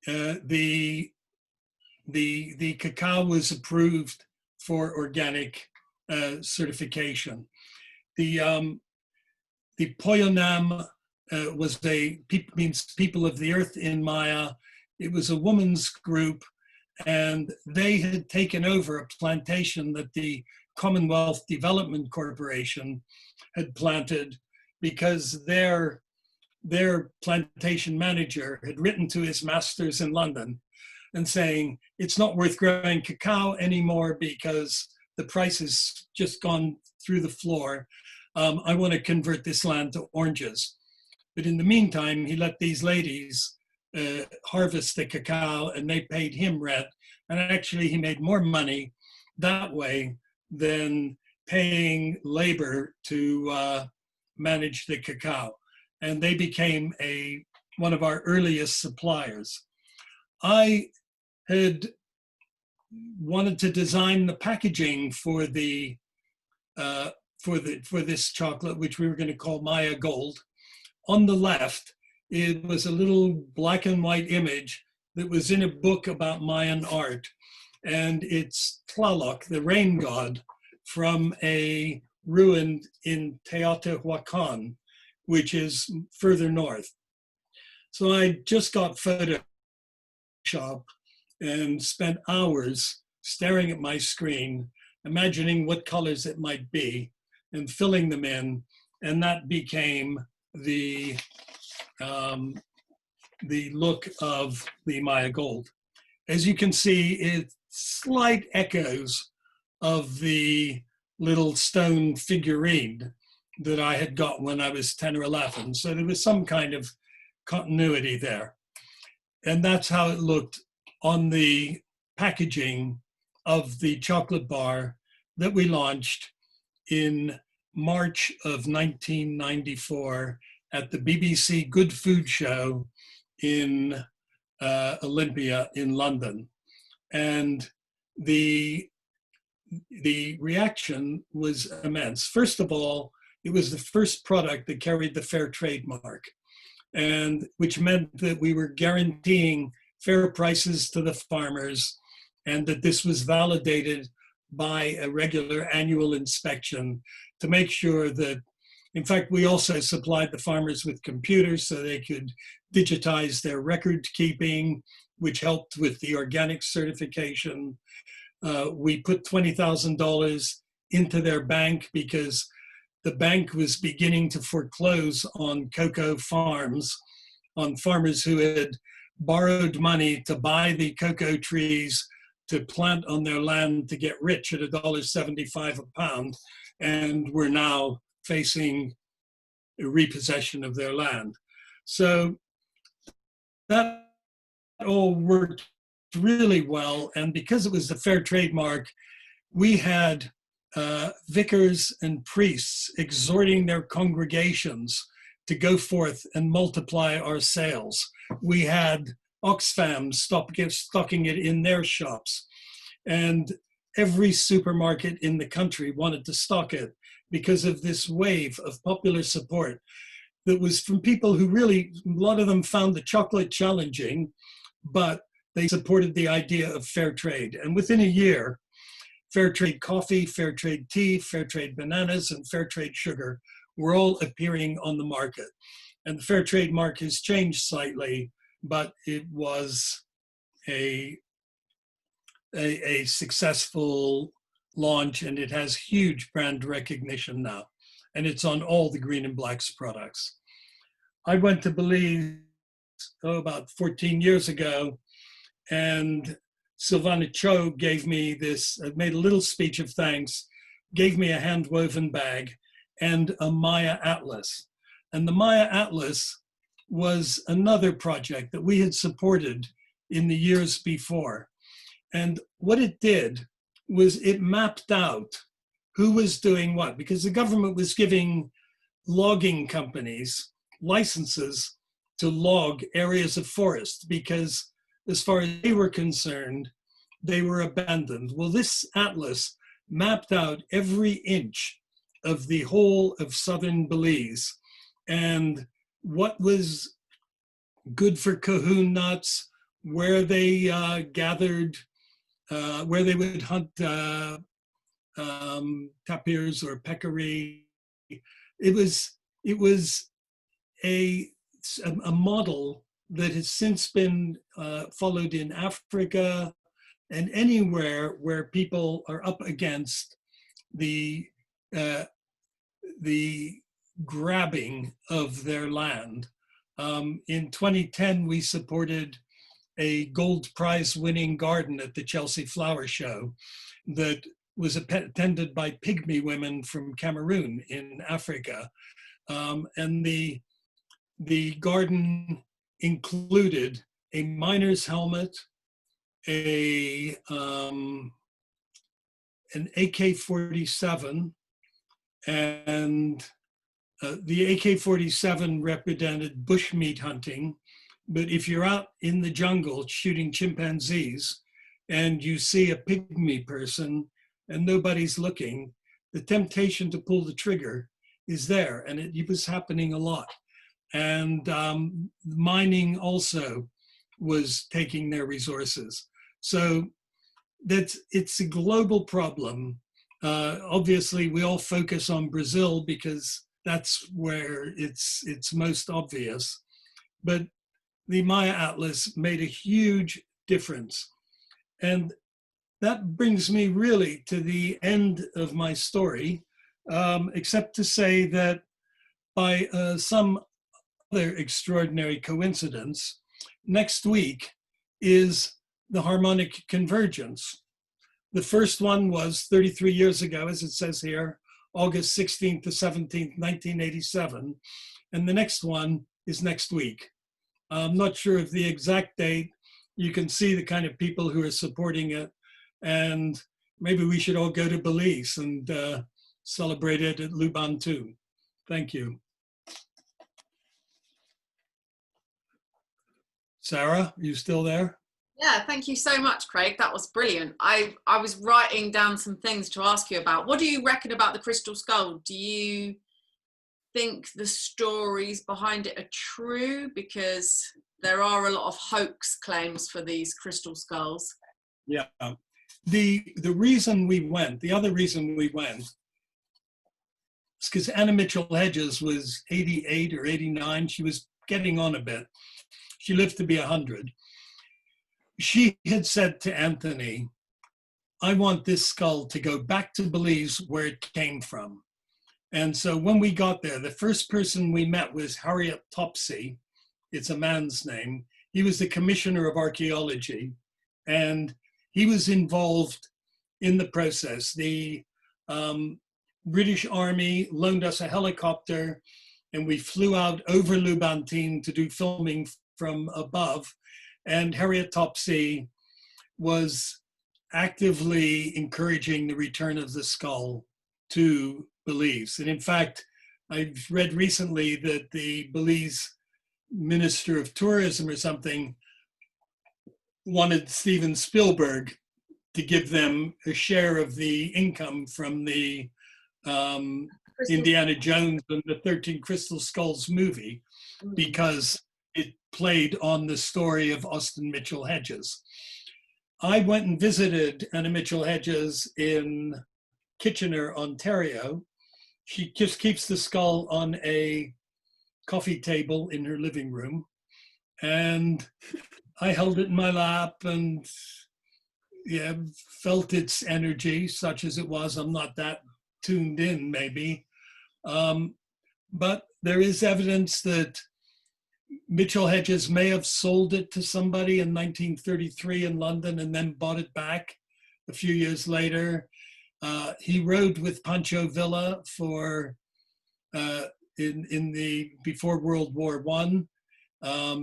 the cacao was approved for organic certification. The Poyonam means people of the earth in Maya. It was a woman's group, and they had taken over a plantation that the Commonwealth Development Corporation had planted because their plantation manager had written to his masters in London and saying, it's not worth growing cacao anymore because the price has just gone through the floor. I want to convert this land to oranges. But in the meantime, he let these ladies harvest the cacao, and they paid him rent. And actually, he made more money that way than paying labor to manage the cacao. And they became one of our earliest suppliers. I had wanted to design the packaging for this chocolate, which we were going to call Maya Gold. On the left, it was a little black and white image that was in a book about Mayan art. And it's Tlaloc, the rain god, from a ruin in Teotihuacan, which is further north. So I just got Photoshop and spent hours staring at my screen, imagining what colors it might be and filling them in. And that became the look of the Maya Gold. As you can see, it's slight echoes of the little stone figurine that I had got when I was 10 or 11. So there was some kind of continuity there. And that's how it looked on the packaging of the chocolate bar that we launched in March of 1994 at the BBC Good Food Show in Olympia in London. And the reaction was immense. First of all, it was the first product that carried the fair trade mark, and which meant that we were guaranteeing fair prices to the farmers, and that this was validated by a regular annual inspection to make sure that, in fact, we also supplied the farmers with computers so they could digitize their record keeping, which helped with the organic certification. We put $20,000 into their bank because the bank was beginning to foreclose on cocoa farms, on farmers who had borrowed money to buy the cocoa trees to plant on their land to get rich at $1.75 a pound, and were now facing a repossession of their land. So that all worked really well, and because it was the fair trade mark, we had vicars and priests exhorting their congregations to go forth and multiply our sales. We had Oxfam stocking it in their shops, and every supermarket in the country wanted to stock it because of this wave of popular support that was from people who really, a lot of them found the chocolate challenging, but they supported the idea of fair trade. And within a year, fair trade coffee, fair trade tea, fair trade bananas, and fair trade sugar were all appearing on the market. And the fair trade mark has changed slightly, but it was a successful launch, and it has huge brand recognition now. And it's on all the Green and Blacks products. I went to Belize about 14 years ago, and Silvana Cho gave me this, made a little speech of thanks, gave me a hand-woven bag and a Maya atlas. And the Maya atlas was another project that we had supported in the years before. And what it did was it mapped out who was doing what, because the government was giving logging companies licenses to log areas of forest because, as far as they were concerned, they were abandoned. Well, this atlas mapped out every inch of the whole of southern Belize and what was good for cahoon nuts, where they gathered, where they would hunt tapirs or peccary. It was a model that has since been followed in Africa and anywhere where people are up against the grabbing of their land. In 2010, we supported a gold prize winning garden at the Chelsea Flower Show that was attended by Pygmy women from Cameroon in Africa. And the garden included a miner's helmet, an AK-47, and the AK-47 represented bushmeat hunting. But if you're out in the jungle shooting chimpanzees and you see a pygmy person and nobody's looking, the temptation to pull the trigger is there, and it was happening a lot. And mining also was taking their resources. So it's a global problem. Obviously, we all focus on Brazil because that's where it's most obvious. But the Maya Atlas made a huge difference. And that brings me really to the end of my story, except to say that by some other extraordinary coincidence, next week is the Harmonic Convergence. The first one was 33 years ago, as it says here, August 16th to 17th, 1987. And the next one is next week. I'm not sure of the exact date. You can see the kind of people who are supporting it. And maybe we should all go to Belize and celebrate it at Lubantuun. Thank you. Sarah, are you still there? Yeah, thank you so much, Craig. That was brilliant. I was writing down some things to ask you about. What do you reckon about the crystal skull? Do you think the stories behind it are true? Because there are a lot of hoax claims for these crystal skulls. Yeah. The reason we went, the other reason we went, is because Anna Mitchell-Hedges was 88 or 89. She was getting on a bit. She lived to be 100. She had said to Anthony, I want this skull to go back to Belize where it came from. And so when we got there, the first person we met was Harriet Topsy. It's a man's name. He was the commissioner of archaeology, and he was involved in the process. The British Army loaned us a helicopter, and we flew out over Lubantuun to do filming from above. And Harriet Topsy was actively encouraging the return of the skull to Belize. And in fact, I've read recently that the Belize Minister of Tourism or something wanted Steven Spielberg to give them a share of the income from the Indiana Jones and the 13 Crystal Skulls movie, because it played on the story of Austin Mitchell-Hedges. I went and visited Anna Mitchell-Hedges in Kitchener, Ontario. She just keeps the skull on a coffee table in her living room. And I held it in my lap and yeah, felt its energy, such as it was. I'm not that tuned in, maybe. But there is evidence that Mitchell-Hedges may have sold it to somebody in 1933 in London and then bought it back a few years later. He rode with Pancho Villa for before World War I.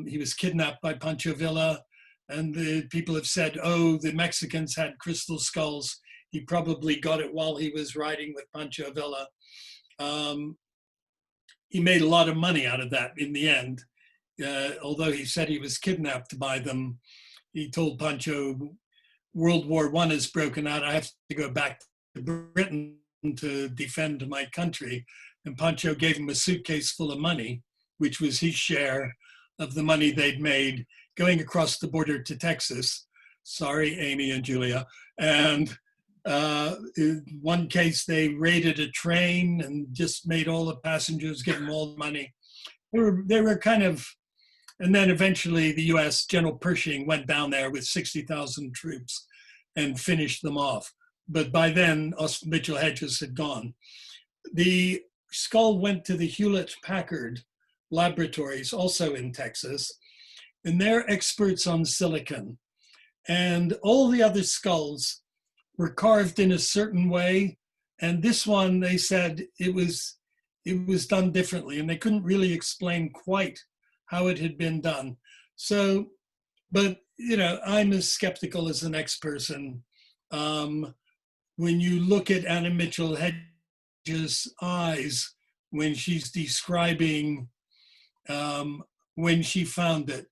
He was kidnapped by Pancho Villa, and the people have said, oh, the Mexicans had crystal skulls. He probably got it while he was riding with Pancho Villa. He made a lot of money out of that in the end. Although he said he was kidnapped by them, he told Pancho, World War I has broken out. I have to go back to Britain to defend my country. And Pancho gave him a suitcase full of money, which was his share of the money they'd made going across the border to Texas. Sorry, Amy and Julia. And in one case, they raided a train and just made all the passengers give them all the money. They were kind of, and then eventually the US, General Pershing went down there with 60,000 troops and finished them off. But by then, Austin Mitchell-Hedges had gone. The skull went to the Hewlett-Packard laboratories, also in Texas, and they're experts on silicon. And all the other skulls were carved in a certain way. And this one, they said it was done differently, and they couldn't really explain quite how it had been done. So, but, you know, I'm as skeptical as the next person. When you look at Anna Mitchell-Hedges' eyes, when she's describing when she found it,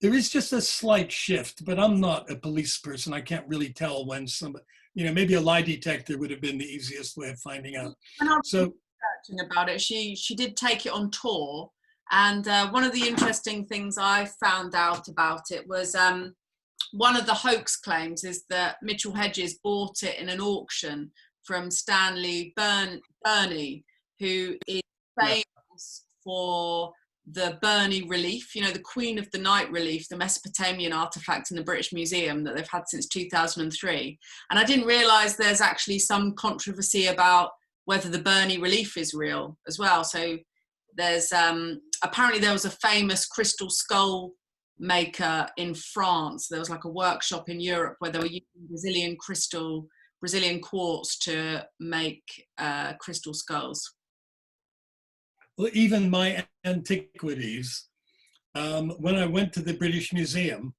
there is just a slight shift, but I'm not a police person. I can't really tell when somebody, you know, maybe a lie detector would have been the easiest way of finding out. So about it, she did take it on tour, and one of the interesting things I found out about it was one of the hoax claims is that Mitchell-Hedges bought it in an auction from Stanley Burney, who is famous for the Burney relief, you know, the Queen of the Night relief, the Mesopotamian artifact in the British Museum that they've had since 2003. And I didn't realize there's actually some controversy about whether the Burney relief is real as well. So there's apparently there was a famous crystal skull maker in France. There was like a workshop in Europe where they were using Brazilian quartz to make crystal skulls. Well, even my antiquities, when I went to the British Museum,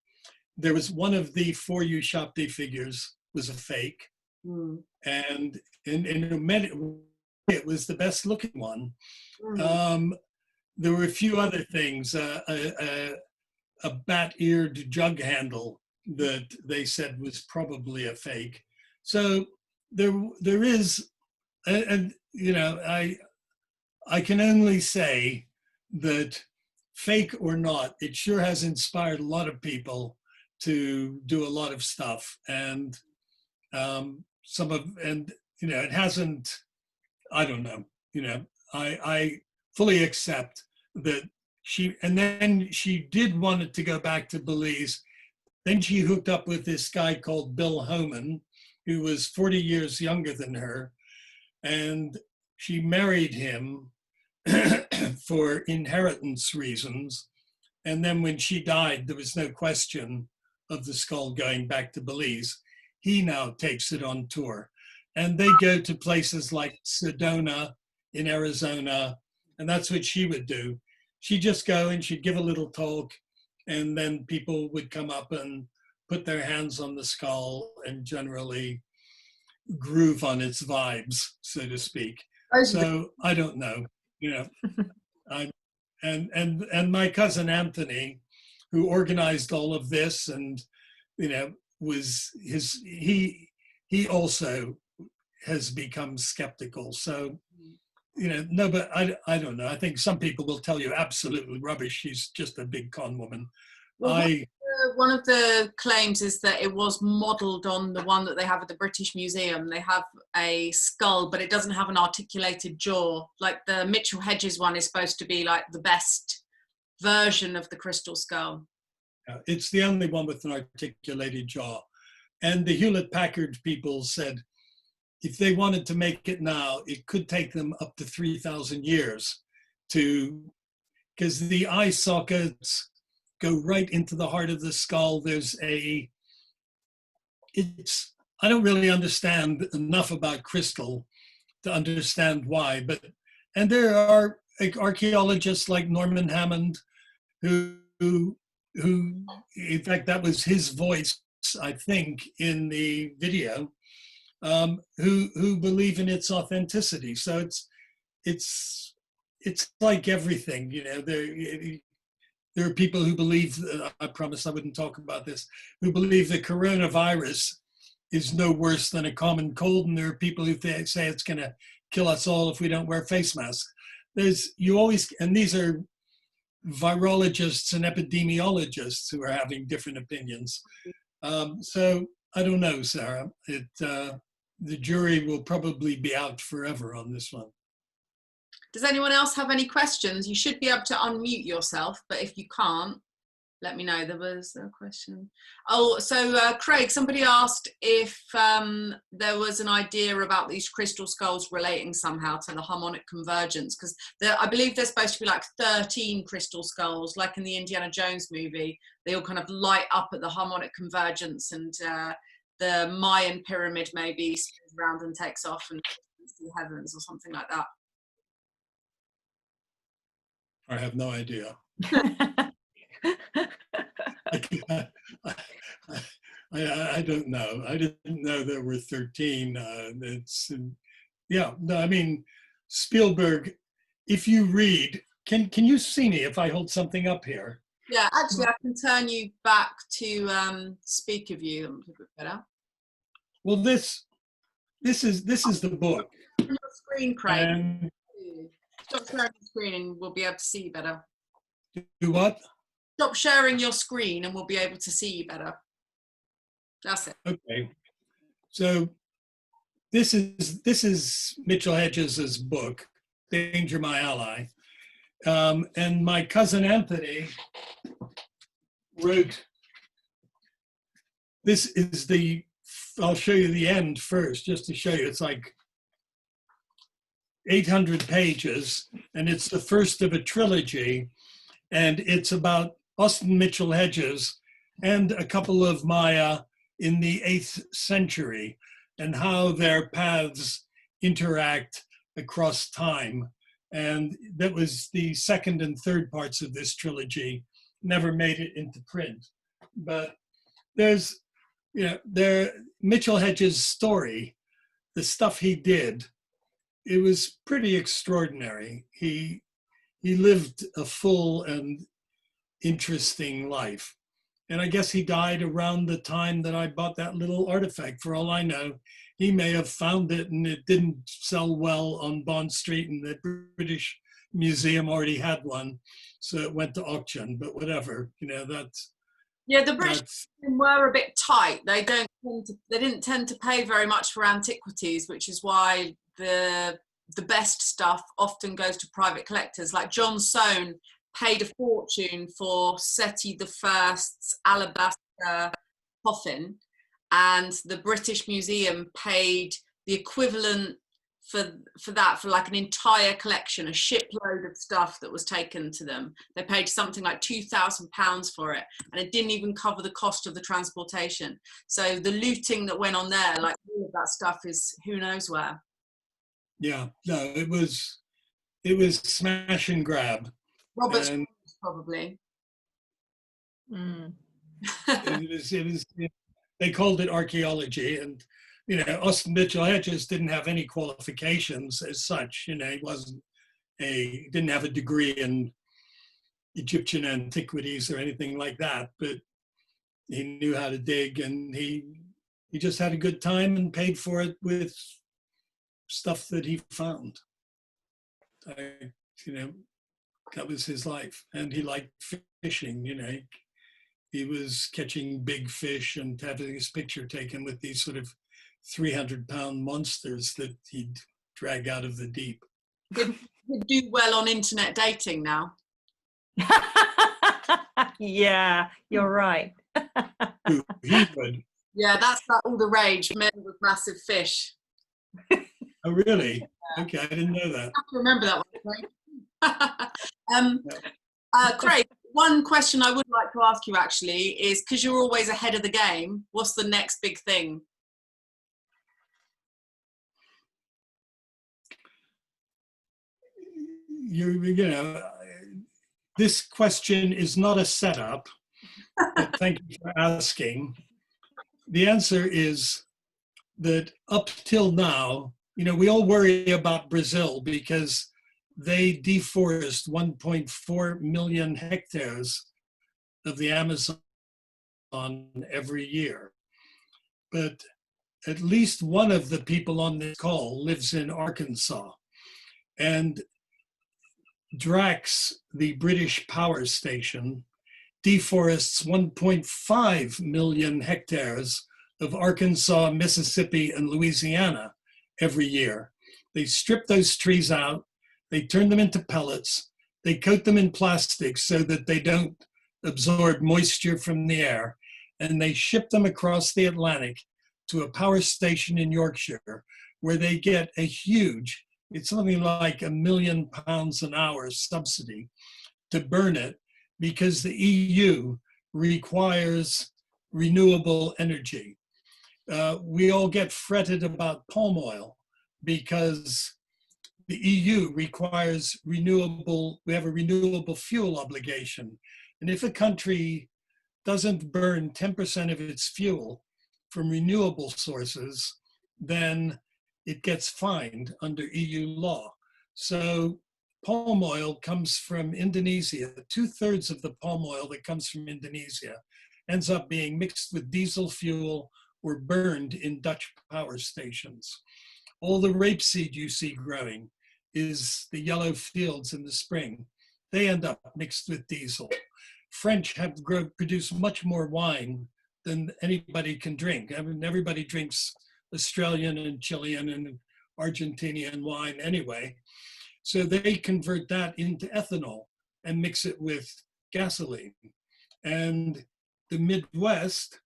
there was one of the For You Shopti figures was a fake. And it was the best looking one. There were a few other things, a bat-eared jug handle that they said was probably a fake. So there is, and you know, I can only say that, fake or not, it sure has inspired a lot of people to do a lot of stuff. And it hasn't, I don't know, I fully accept that and then she did want it to go back to Belize. Then she hooked up with this guy called Bill Homan, who was 40 years younger than her. And she married him for inheritance reasons. And then when she died, there was no question of the skull going back to Belize. He now takes it on tour. And they go to places like Sedona in Arizona, and that's what she would do. She'd just go and she'd give a little talk, and then people would come up and put their hands on the skull and generally groove on its vibes, so to speak. So I don't know, and my cousin Anthony, who organized all of this, and he also has become skeptical. So no, but I don't know. I think some people will tell you absolutely rubbish. She's just a big con woman. Well, one of the claims is that it was modelled on the one that they have at the British Museum. They have a skull, but it doesn't have an articulated jaw. Like the Mitchell-Hedges one is supposed to be like the best version of the crystal skull. It's the only one with an articulated jaw. And the Hewlett-Packard people said if they wanted to make it now, it could take them up to 3,000 years because the eye sockets go right into the heart of the skull. I don't really understand enough about crystal to understand why, and there are archaeologists like Norman Hammond who in fact, that was his voice, I think, in the video, who believe in its authenticity. So it's like everything, there are people who believe, I promised I wouldn't talk about this, who believe the coronavirus is no worse than a common cold, and there are people who say it's going to kill us all if we don't wear face masks. And these are virologists and epidemiologists who are having different opinions. So I don't know, Sarah. The jury will probably be out forever on this one. Does anyone else have any questions? You should be able to unmute yourself, but if you can't, let me know. There was a question. Oh, so Craig, somebody asked if there was an idea about these crystal skulls relating somehow to the harmonic convergence, because I believe there's supposed to be like 13 crystal skulls, like in the Indiana Jones movie. They all kind of light up at the harmonic convergence, and the Mayan pyramid maybe spins around and takes off and goes to the heavens or something like that. I have no idea. I don't know. I didn't know there were 13. I mean, Spielberg, if you read, can you see me if I hold something up here? Yeah, actually, I can turn you back to speaker view a bit better. Well, this is the book. On your screen, Craig. And stop sharing your screen and we'll be able to see you better. do what? Stop sharing your screen and we'll be able to see you better. That's it. Okay. So this is Mitchell-Hedges' book, Danger My Ally. And my cousin Anthony wrote, this is I'll show you the end first, just to show you. It's like 800 pages, and it's the first of a trilogy, and it's about Austin Mitchell-Hedges and a couple of Maya in the 8th century and how their paths interact across time. And that was the second and third parts of this trilogy, never made it into print. But there's, Mitchell-Hedges' story, the stuff he did, it was pretty extraordinary. He lived a full and interesting life. And I guess he died around the time that I bought that little artifact. For all I know, he may have found it and it didn't sell well on Bond Street, and the British Museum already had one, so it went to auction. But whatever, that's Yeah, the British were a bit tight. They didn't tend to pay very much for antiquities, which is why the best stuff often goes to private collectors. Like John Soane paid a fortune for Seti I's alabaster coffin, and the British Museum paid the equivalent for that, for like an entire collection, a shipload of stuff that was taken to them. They paid something like £2,000 for it, and it didn't even cover the cost of the transportation. So the looting that went on there, like all of that stuff, is who knows where. Yeah, no, it was smash and grab. Robert's probably. It was. They called it archaeology, and Anna Mitchell-Hedges didn't have any qualifications as such. He didn't have a degree in Egyptian antiquities or anything like that, but he knew how to dig, and he just had a good time and paid for it with stuff that he found. That was his life, and he liked fishing. He was catching big fish and having his picture taken with these sort of 300-pound monsters that he'd drag out of the deep. He'd do well on internet dating now. Yeah, you're right. He would. Yeah, that's all the rage, men with massive fish. Oh, really? Okay, I didn't know that. I have to remember that one, Craig. Craig, one question I would like to ask you actually is, because you're always ahead of the game, what's the next big thing? This question is not a setup, but thank you for asking. The answer is that up till now, we all worry about Brazil because they deforest 1.4 million hectares of the Amazon every year. But at least one of the people on this call lives in Arkansas. And Drax, the British power station, deforests 1.5 million hectares of Arkansas, Mississippi, and Louisiana every year. They strip those trees out, they turn them into pellets, they coat them in plastic so that they don't absorb moisture from the air, and they ship them across the Atlantic to a power station in Yorkshire where they get a huge, it's something like £1 million an hour subsidy to burn it, because the EU requires renewable energy. We all get fretted about palm oil because the EU requires we have a renewable fuel obligation. And if a country doesn't burn 10% of its fuel from renewable sources, then it gets fined under EU law. So palm oil comes from Indonesia. 2/3 of the palm oil that comes from Indonesia ends up being mixed with diesel fuel or burned in Dutch power stations. All the rapeseed you see growing is the yellow fields in the spring. They end up mixed with diesel. French have produced much more wine than anybody can drink. I mean, everybody drinks Australian and Chilean and Argentinian wine anyway. So they convert that into ethanol and mix it with gasoline. And the Midwest,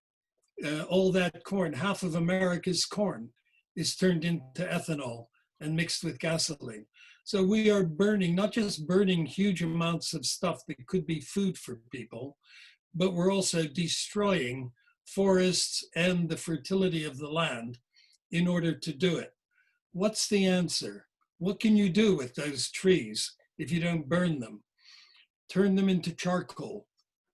all that corn, half of America's corn is turned into ethanol and mixed with gasoline. So we are burning, not just burning huge amounts of stuff that could be food for people, but we're also destroying forests and the fertility of the land in order to do it. What's the answer? What can you do with those trees if you don't burn them? Turn them into charcoal,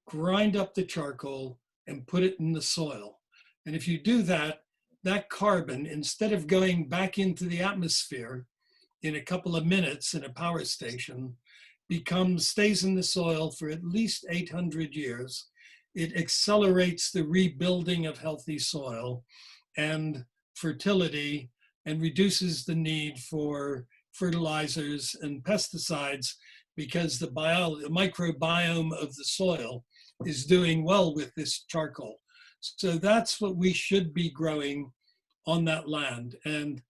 grind up the charcoal and put it in the soil. And if you do that, that carbon, instead of going back into the atmosphere in a couple of minutes in a power station, stays in the soil for at least 800 years. It accelerates the rebuilding of healthy soil, and fertility and reduces the need for fertilizers and pesticides because the microbiome of the soil is doing well with this charcoal. So that's what we should be growing on that land. And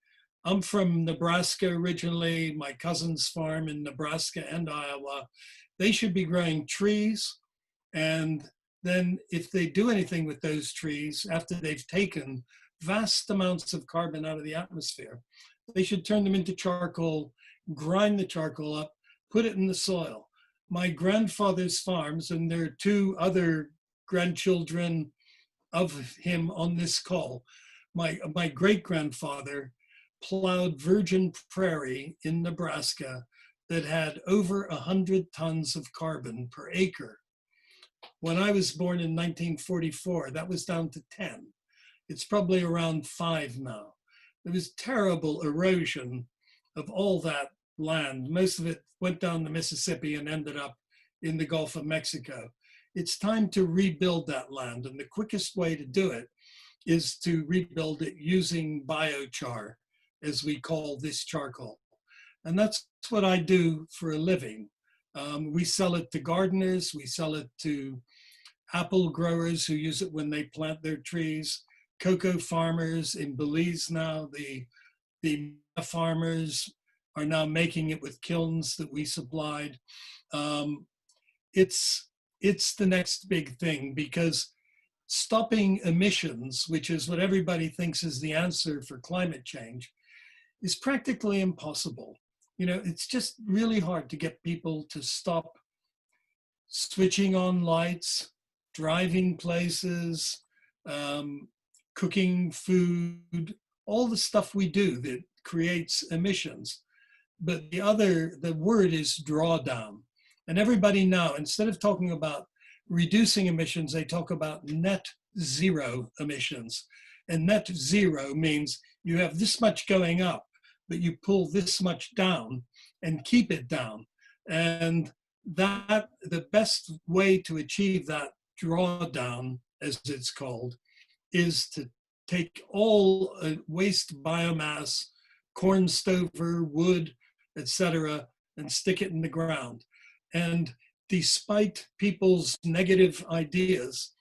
I'm from Nebraska originally. My cousins farm in Nebraska and Iowa. They should be growing trees. And then if they do anything with those trees, after they've taken vast amounts of carbon out of the atmosphere, they should turn them into charcoal, grind the charcoal up, put it in the soil. My grandfather's farms, and there are 2 other grandchildren of him on this call. My great-grandfather plowed virgin prairie in Nebraska that had over 100 tons of carbon per acre. When I was born in 1944, that was down to 10. It's probably around 5 now. There was terrible erosion of all that land. Most of it went down the Mississippi and ended up in the Gulf of Mexico. It's time to rebuild that land, and the quickest way to do it is to rebuild it using biochar, as we call this charcoal. And that's what I do for a living. We sell it to gardeners, we sell it to apple growers who use it when they plant their trees, cocoa farmers in Belize now, the farmers are now making it with kilns that we supplied. It's the next big thing, because stopping emissions, which is what everybody thinks is the answer for climate change, is practically impossible. You know, it's just really hard to get people to stop switching on lights, driving places, cooking food, all the stuff we do that creates emissions. But the word is drawdown. And everybody now, instead of talking about reducing emissions, they talk about net zero emissions. And net zero means you have this much going up, but you pull this much down and keep it down. And that the best way to achieve that drawdown, as it's called, is to take all waste biomass, corn stover, wood, etc., and stick it in the ground. And despite people's negative ideas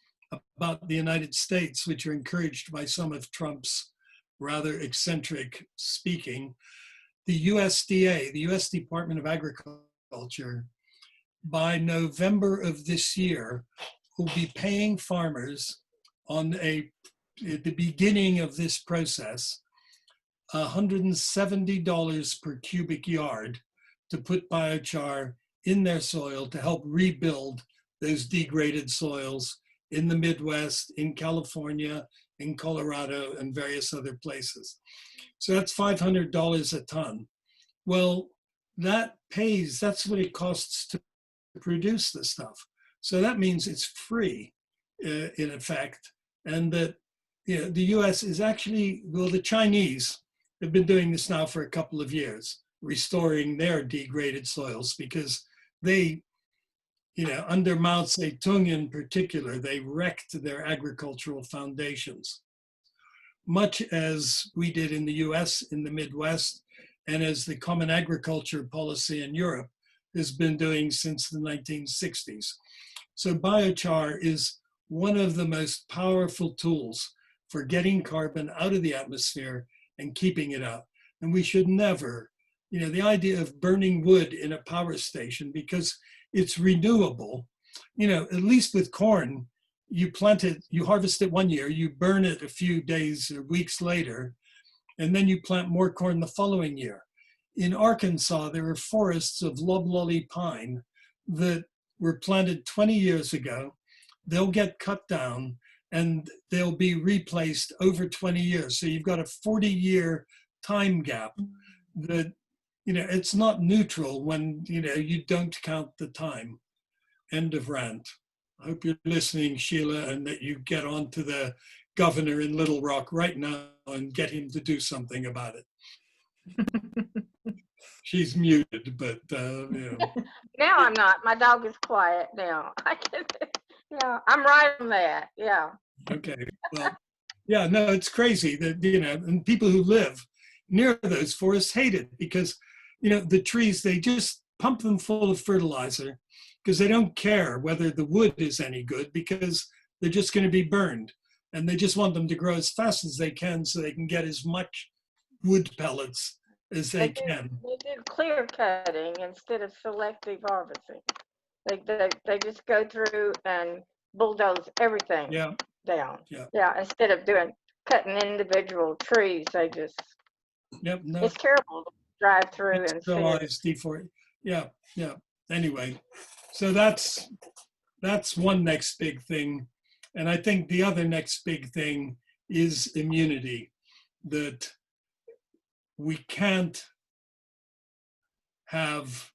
about the United States, which are encouraged by some of Trump's rather eccentric speaking, the USDA, the US Department of Agriculture, by November of this year, will be paying farmers at the beginning of this process, $170 per cubic yard to put biochar in their soil to help rebuild those degraded soils in the Midwest, in California, in Colorado, and various other places. So that's $500 a ton. Well, that's what it costs to produce this stuff. So that means it's free, in effect, and that the US is actually, well, the Chinese have been doing this now for a couple of years, restoring their degraded soils, because they, under Mao Zedong in particular, they wrecked their agricultural foundations, much as we did in the US, in the Midwest, and as the Common Agriculture Policy in Europe has been doing since the 1960s. So biochar is one of the most powerful tools for getting carbon out of the atmosphere and keeping it out. And we should never, the idea of burning wood in a power station, because it's renewable, at least with corn, you plant it, you harvest it one year, you burn it a few days or weeks later, and then you plant more corn the following year. In Arkansas, there are forests of loblolly pine that were planted 20 years ago. They'll get cut down and they'll be replaced over 20 years. So you've got a 40-year time gap that, it's not neutral when, you don't count the time. End of rant. I hope you're listening, Sheila, and that you get on to the governor in Little Rock right now and get him to do something about it. She's muted, but Now I'm not. My dog is quiet now. I'm right on that. Yeah. Okay. Well, Yeah, no, it's crazy that, and people who live near those forests hate it because, the trees, they just pump them full of fertilizer because they don't care whether the wood is any good because they're just going to be burned. And they just want them to grow as fast as they can so they can get as much wood pellets as they can. They do clear cutting instead of selective harvesting. They just go through and bulldoze everything Yeah, down. yeah. Instead of cutting individual trees, they just, Yep, no. it's terrible to drive through and see it. Yeah. Anyway, so that's one next big thing. And I think the other next big thing is immunity, that we can't have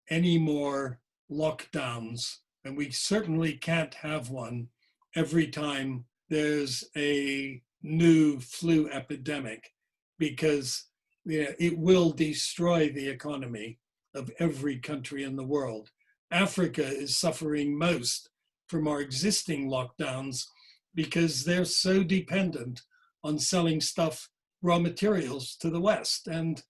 any more lockdowns, and we certainly can't have one every time there's a new flu epidemic, because it will destroy the economy of every country in the world. Africa is suffering most from our existing lockdowns because they're so dependent on selling raw materials to the West. And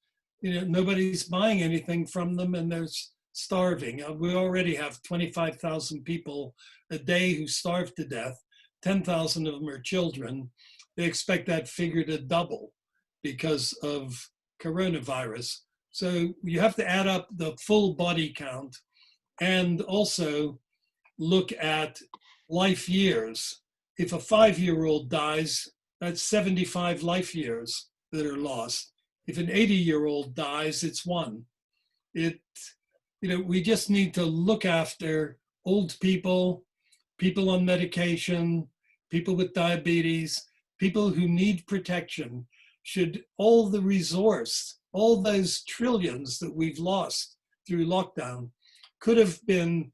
nobody's buying anything from them, and they're starving. We already have 25,000 people a day who starve to death. 10,000 of them are children. They expect that figure to double because of coronavirus. So you have to add up the full body count and also look at life years. If a 5-year-old dies, that's 75 life years that are lost. If an 80-year-old dies, it's 1. We just need to look after old people, people on medication, people with diabetes, people who need protection. Should all the resource, all those trillions that we've lost through lockdown could have been,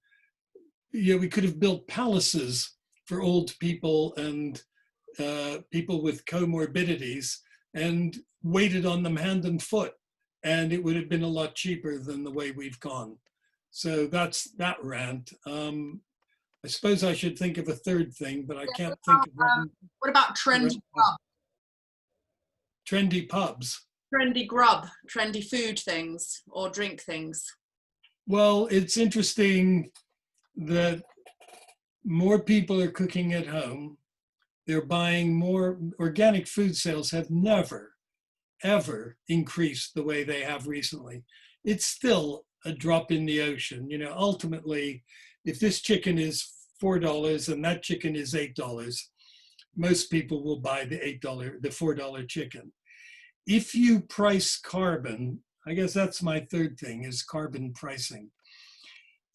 we could have built palaces for old people and people with comorbidities and waited on them hand and foot, and it would have been a lot cheaper than the way we've gone. So that's that rant. I suppose I should think of a third thing, but I can't think of one. What about trendy grub? Trendy pubs. Trendy grub, trendy food things or drink things. Well, it's interesting that more people are cooking at home. They're buying more. Organic food sales have never, ever increased the way they have recently. It's still a drop in the ocean. Ultimately, if this chicken is $4 and that chicken is $8, most people will buy the $4 chicken. If you price carbon, I guess that's my third thing, is carbon pricing.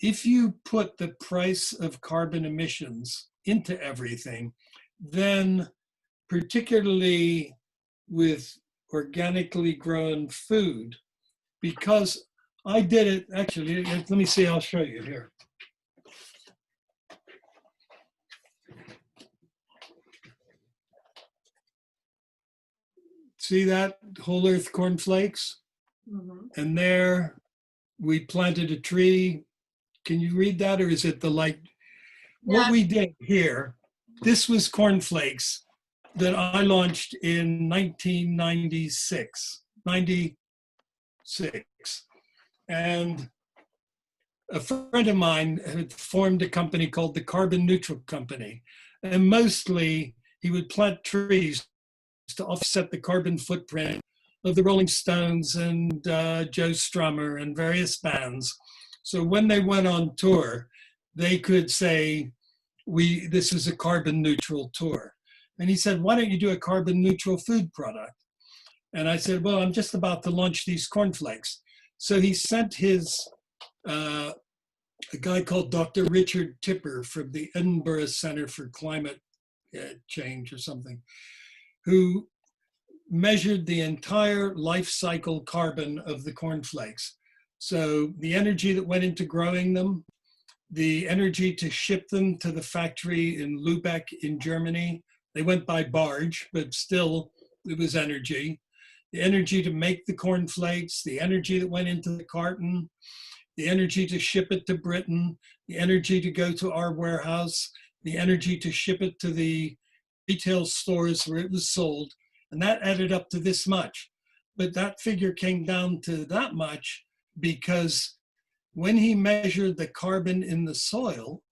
If you put the price of carbon emissions into everything, then particularly with organically grown food, because I did it, actually, let me see, I'll show you here. See that whole earth cornflakes? Mm-hmm. And there we planted a tree. Can you read that, or is it the light? Yeah. What we did here, this was cornflakes that I launched in 1996. And a friend of mine had formed a company called the Carbon Neutral Company. And mostly he would plant trees to offset the carbon footprint of the Rolling Stones and Joe Strummer and various bands. So when they went on tour, they could say, this is a carbon neutral tour. And he said, why don't you do a carbon neutral food product? And I said, well, I'm just about to launch these cornflakes. So he sent a guy called Dr. Richard Tipper from the Edinburgh Center for Climate Change or something, who measured the entire life cycle carbon of the cornflakes. So the energy that went into growing them, the energy to ship them to the factory in Lübeck in Germany. They went by barge, but still it was energy. The energy to make the cornflakes, the energy that went into the carton, the energy to ship it to Britain, the energy to go to our warehouse, the energy to ship it to the retail stores where it was sold, and that added up to this much. But that figure came down to that much because when he measured the carbon in the soil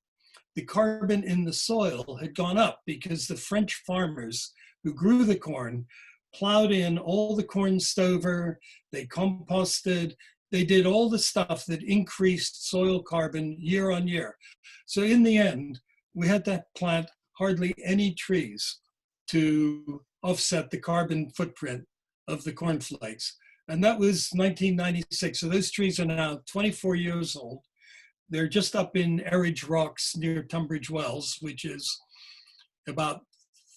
had gone up because the French farmers who grew the corn plowed in all the corn stover, they composted, they did all the stuff that increased soil carbon year on year. So in the end, we had to plant hardly any trees to offset the carbon footprint of the cornflakes. And that was 1996. So those trees are now 24 years old. They're just up in Eridge Rocks near Tunbridge Wells, which is about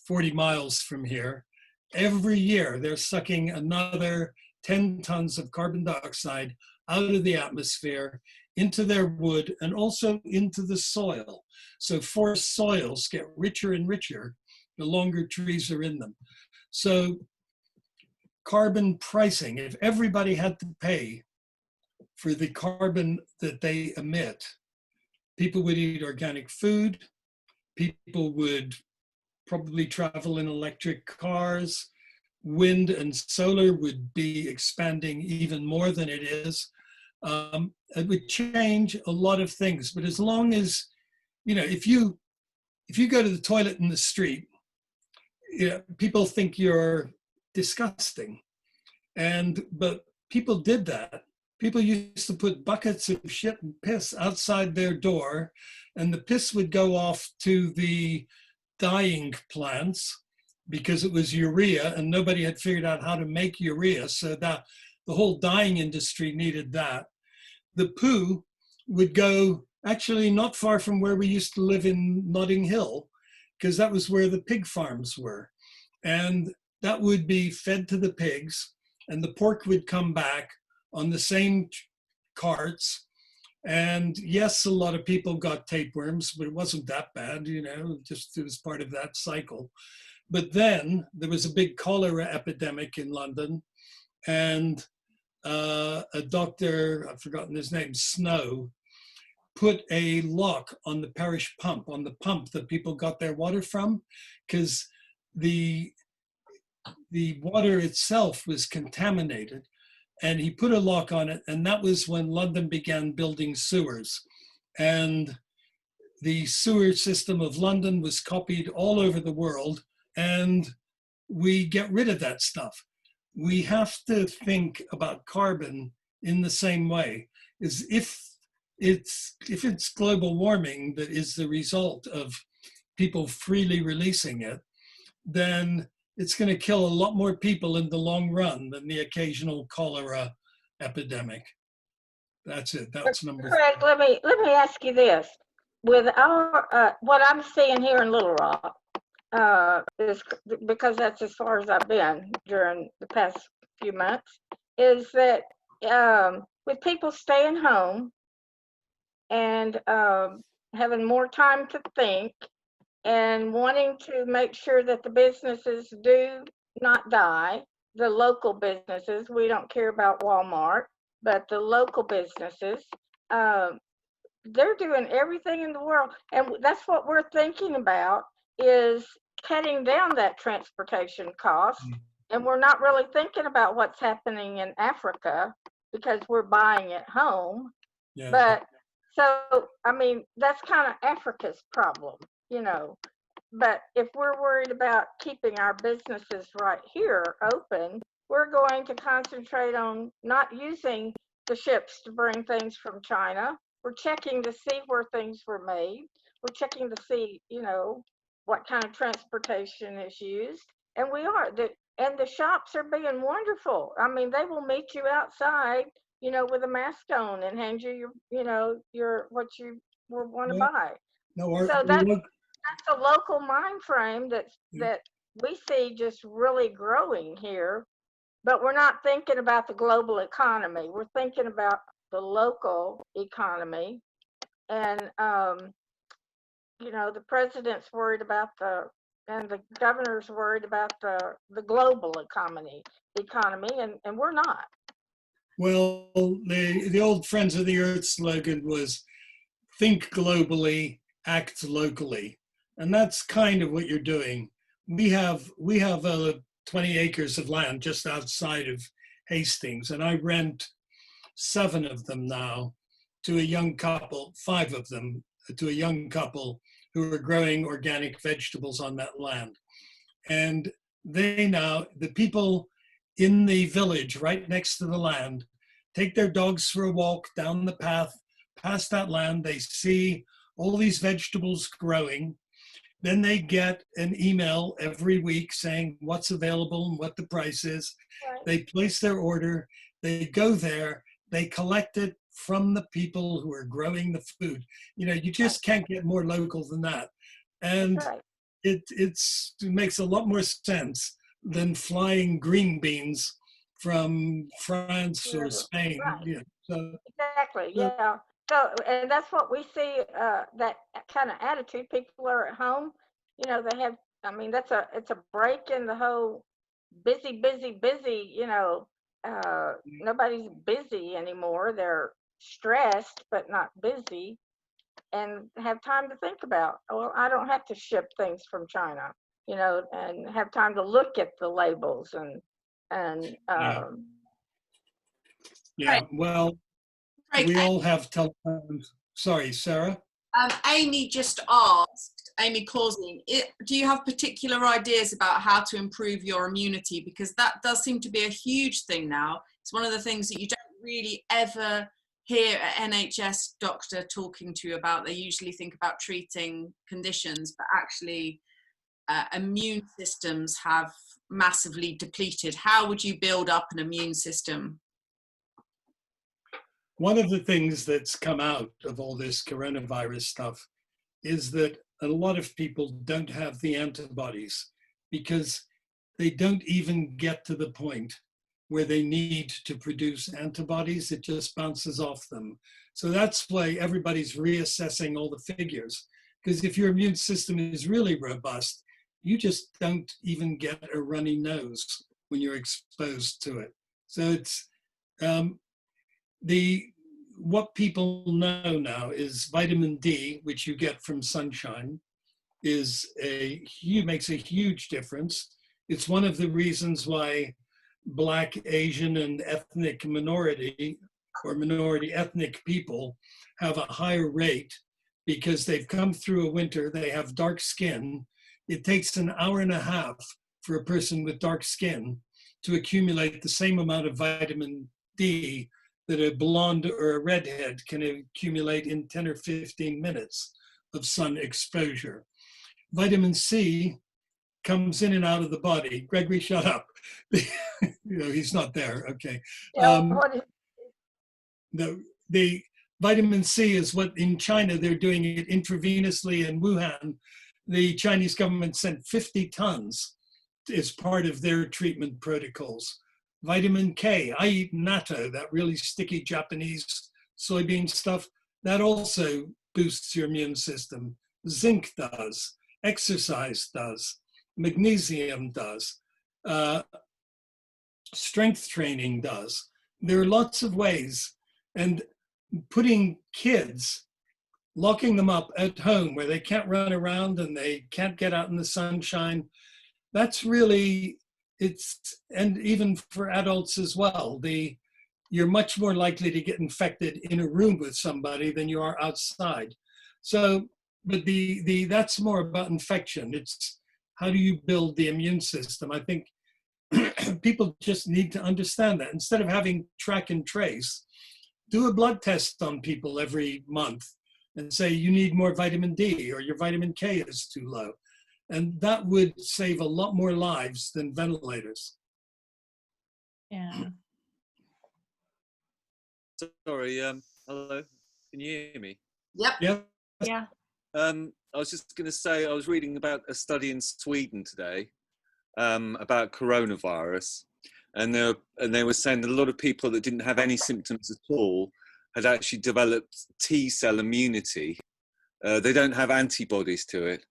40 miles from here. Every year, they're sucking another 10 tons of carbon dioxide out of the atmosphere into their wood and also into the soil. So forest soils get richer and richer the longer trees are in them. So carbon pricing, if everybody had to pay for the carbon that they emit, people would eat organic food, people would probably travel in electric cars, wind and solar would be expanding even more than it is. It would change a lot of things, but as long as, you know, if you go to the toilet in the street, you know, people think you're disgusting. But people did that. People used to put buckets of shit and piss outside their door, and the piss would go off to the dyeing plants because it was urea, and nobody had figured out how to make urea. So that the whole dyeing industry needed that. The poo would go actually not far from where we used to live in Notting Hill, because that was where the pig farms were. And that would be fed to the pigs, and the pork would come back on the same carts. And yes, a lot of people got tapeworms, but it wasn't that bad, you know, just it was part of that cycle. But then there was a big cholera epidemic in London, and a doctor, I've forgotten his name, Snow, put a lock on the parish pump, on the pump that people got their water from, because the water itself was contaminated, and he put a lock on it, and that was when London began building sewers. And the sewer system of London was copied all over the world, and we get rid of that stuff. We have to think about carbon in the same way, is if it's global warming that is the result of people freely releasing it, then it's going to kill a lot more people in the long run than the occasional cholera epidemic. That's it. That's number Craig, let me ask you this. With our what I'm seeing here in Little Rock, is because that's as far as I've been during the past few months, is that with people staying home and having more time to think and wanting to make sure that the businesses do not die, the local businesses, we don't care about Walmart, but the local businesses, they're doing everything in the world. And that's what we're thinking about, is cutting down that transportation cost. And we're not really thinking about what's happening in Africa because we're buying at home. Yeah. But so, I mean, that's kind of Africa's problem, you know. But if we're worried about keeping our businesses right here open, we're going to concentrate on not using the ships to bring things from China. We're checking to see where things were made. We're checking to see, you know, what kind of transportation is used. And we are. And the shops are being wonderful. I mean, they will meet you outside, you know, with a mask on and hand you your what you want to buy. No, so that's a local mind frame that we see just really growing here, but we're not thinking about the global economy. We're thinking about the local economy, and you know, the president's worried about and the governor's worried about the global economy, and we're not. Well, the old Friends of the Earth slogan was think globally, act locally. And that's kind of what you're doing. we have 20 acres of land just outside of Hastings, and I rent 7 of them now to a young couple, 5 of them to a young couple who are growing organic vegetables on that land. And the people in the village right next to the land take their dogs for a walk down the path past that land. They see all these vegetables growing. Then they get an email every week saying what's available and what the price is. Right. They place their order, they go there, they collect it from the people who are growing the food. You know, you just can't get more local than that. And Right. it makes a lot more sense than flying green beans from France or Spain. Right. You know, so, Exactly. Yeah. So, and that's what we see. That kind of attitude. People are at home. You know, they have. I mean, it's a break in the whole busy, busy, busy. You know, nobody's busy anymore. They're stressed, but not busy, and have time to think about. Well, I don't have to ship things from China. You know, and have time to look at the labels and. Yeah. Well, Craig, we all have telephones. Sorry, Sarah. Amy just asked, Amy Causing, do you have particular ideas about how to improve your immunity? Because that does seem to be a huge thing now. It's one of the things that you don't really ever hear an NHS doctor talking to you about. They usually think about treating conditions, but actually immune systems have massively depleted. How would you build up an immune system? One of the things that's come out of all this coronavirus stuff is that a lot of people don't have the antibodies because they don't even get to the point where they need to produce antibodies. It just bounces off them. So that's why everybody's reassessing all the figures. Because if your immune system is really robust, you just don't even get a runny nose when you're exposed to it. So it's what people know now is vitamin D, which you get from sunshine, makes a huge difference. It's one of the reasons why Black, Asian, and ethnic minority or minority ethnic people have a higher rate because they've come through a winter, they have dark skin. It takes an hour and a half for a person with dark skin to accumulate the same amount of vitamin D that a blonde or a redhead can accumulate in 10 or 15 minutes of sun exposure. Vitamin C comes in and out of the body. Gregory, shut up. You know, he's not there. Okay. The vitamin C is what in China, they're doing it intravenously in Wuhan. The Chinese government sent 50 tons as part of their treatment protocols. Vitamin K, I eat natto, that really sticky Japanese soybean stuff. That also boosts your immune system. Zinc does, exercise does, magnesium does, strength training does. There are lots of ways. And putting kids, locking them up at home where they can't run around and they can't get out in the sunshine, that's really, and even for adults as well, you're much more likely to get infected in a room with somebody than you are outside. So, but that's more about infection. It's how do you build the immune system? I think people just need to understand that. Instead of having track and trace, do a blood test on people every month and say you need more vitamin D or your vitamin K is too low. And that would save a lot more lives than ventilators. Yeah. Sorry, hello, can you hear me? Yep. Yeah. Yeah. I was just going to say, I was reading about a study in Sweden today about coronavirus, and they were saying that a lot of people that didn't have any symptoms at all had actually developed T-cell immunity. They don't have antibodies to it,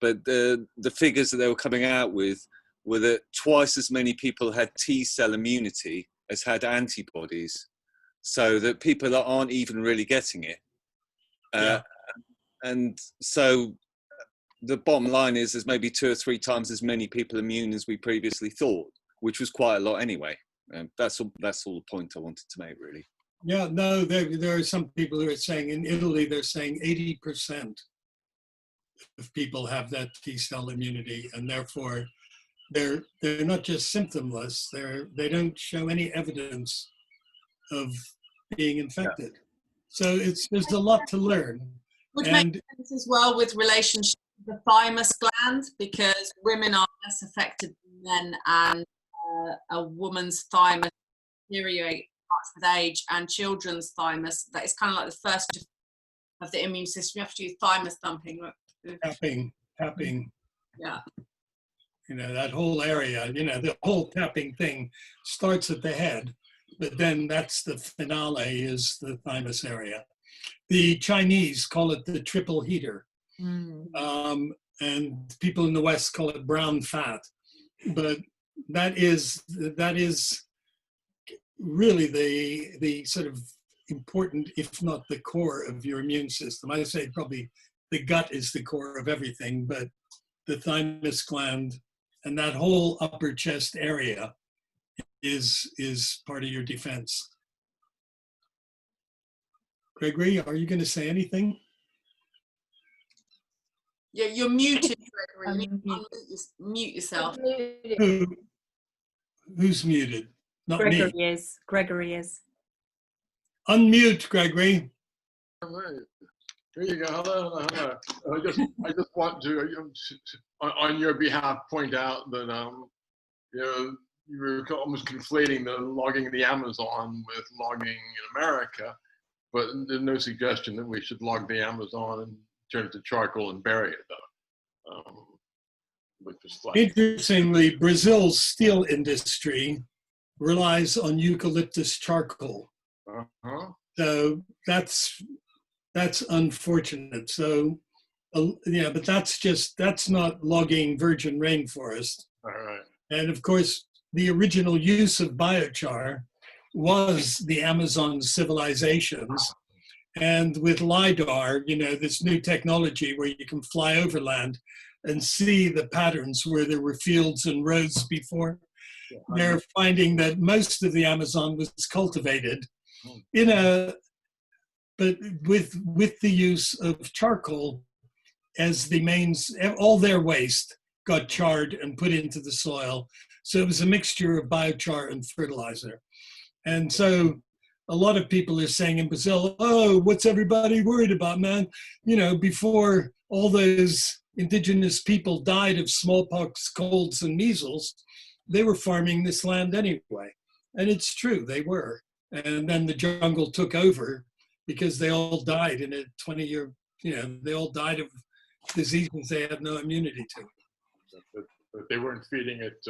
but the figures that they were coming out with were that twice as many people had T-cell immunity as had antibodies, so that people that aren't even really getting it. And so the bottom line is there's maybe 2 or 3 times as many people immune as we previously thought, which was quite a lot anyway. That's all the point I wanted to make, really. Yeah, no, there are some people who are saying in Italy, they're saying 80% of people have that T-cell immunity, and therefore they're not just symptomless, they don't show any evidence of being infected. So there's a lot to learn. Which And makes sense as well with relationship to the thymus gland, because women are less affected than men, and a woman's thymus deteriorates with age, and children's thymus, that is kind of like the first of the immune system. You have to do thymus thumping. tapping, Yeah. you know, that whole area, you know, the whole tapping thing starts at the head, but then that's the finale, is the thymus area. The Chinese call it the triple heater. And people in the West call it brown fat. But that is really the sort of important, if not the core of your immune system. I say probably the gut is the core of everything, but the thymus gland and that whole upper chest area is part of your defense. Gregory, are you going to say anything? Yeah, you're muted, Gregory. You need to mute yourself. Who's muted? Not Gregory me. is. Gregory is. Unmute, Gregory. All right. Here you go. Hello. I just want to, on your behalf, point out that you know, you were almost conflating the logging in the Amazon with logging in America, but there's no suggestion that we should log the Amazon and turn it to charcoal and bury it, though. Which is like, Interestingly, Brazil's steel industry relies on eucalyptus charcoal. So that's unfortunate. So yeah, but that's not logging virgin rainforest. all right. And of course, the original use of biochar was the Amazon civilizations. And with LIDAR, you know, this new technology where you can fly over land and see the patterns where there were fields and roads before, they're finding that most of the Amazon was cultivated but with the use of charcoal as the mains. All their waste got charred and put into the soil. So it was a mixture of biochar and fertilizer. And so a lot of people are saying in Brazil, oh, what's everybody worried about, man? You know, before all those indigenous people died of smallpox, colds, and measles, they were farming this land anyway. And it's true, they were. And then the jungle took over because they all died in a 20-year, you know, they all died of diseases they had no immunity to. But they weren't feeding it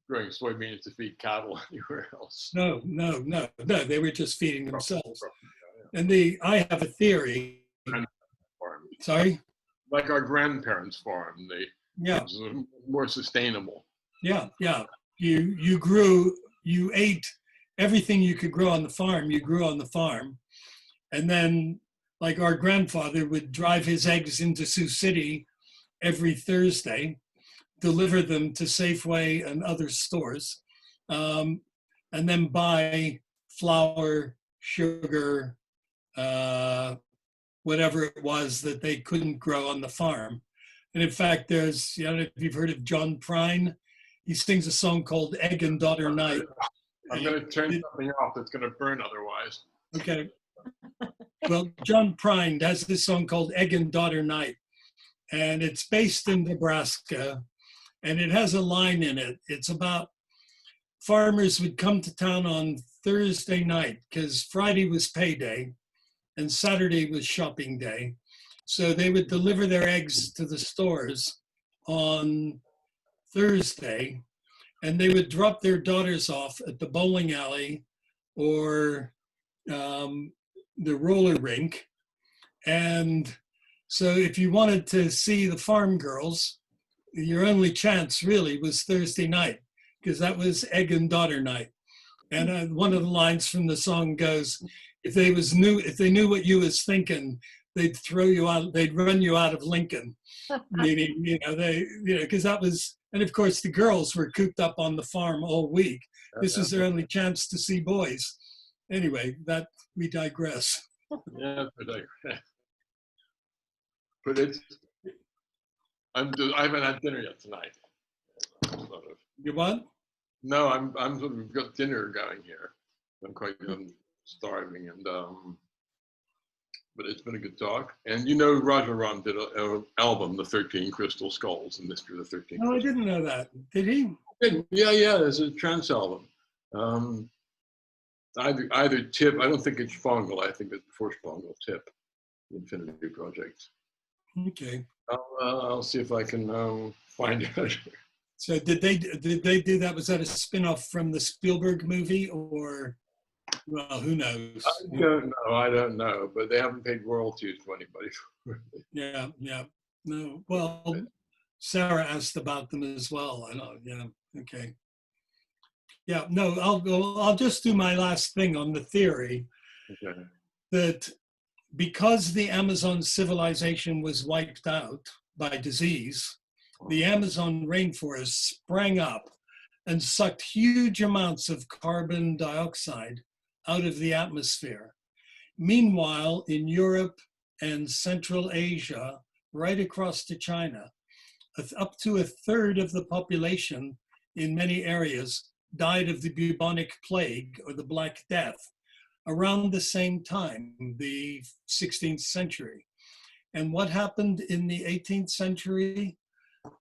growing soybeans to feed cattle anywhere else. No, they were just feeding themselves. And I have a theory. Sorry? Like our grandparents' farm, it was more sustainable. Yeah. You ate everything you could grow on the farm, you grew on the farm. And then, like our grandfather would drive his eggs into Sioux City every Thursday, deliver them to Safeway and other stores, and then buy flour, sugar, whatever it was that they couldn't grow on the farm. And in fact, there's, I don't know if you've heard of John Prine. He sings a song called Egg and Daughter Night. I'm going to turn something off that's going to burn otherwise. Okay. Well, John Prine has this song called Egg and Daughter Night. And it's based in Nebraska. And it has a line in it. It's about farmers would come to town on Thursday night because Friday was payday and Saturday was shopping day. So they would deliver their eggs to the stores on Thursday, and they would drop their daughters off at the bowling alley or the roller rink. And so if you wanted to see the farm girls, your only chance really was Thursday night, because that was Egg and Daughter Night. And one of the lines from the song goes, if they knew what you was thinking, they'd throw you out, they'd run you out of Lincoln, meaning, because that was, and of course the girls were cooped up on the farm all week. This was their only chance to see boys. Anyway, that we digress. Yeah, but it's, I haven't had dinner yet tonight. Sort of. You what? No, I'm sort of got dinner going here. I'm quite starving, and but it's been a good talk. And Roger Ron did an album, The 13 Crystal Skulls, The Mystery of the 13. No, I didn't know that. Did he? Yeah, there's a trance album. Either Tip, I don't think it's Fongal, I think it's before Fongal, Tip, the Infinity Project. Okay. I'll see if I can find it. So did they do that? Was that a spin-off from the Spielberg movie, or, well, who knows? I don't know, but they haven't paid royalties to anybody. Yeah. No, well, Sarah asked about them as well. I know, yeah, okay. Yeah, no, I'll just do my last thing on the theory that because the Amazon civilization was wiped out by disease, the Amazon rainforest sprang up and sucked huge amounts of carbon dioxide out of the atmosphere. Meanwhile, in Europe and Central Asia, right across to China, up to a third of the population in many areas died of the bubonic plague or the Black Death around the same time, the 16th century. And what happened in the 18th century?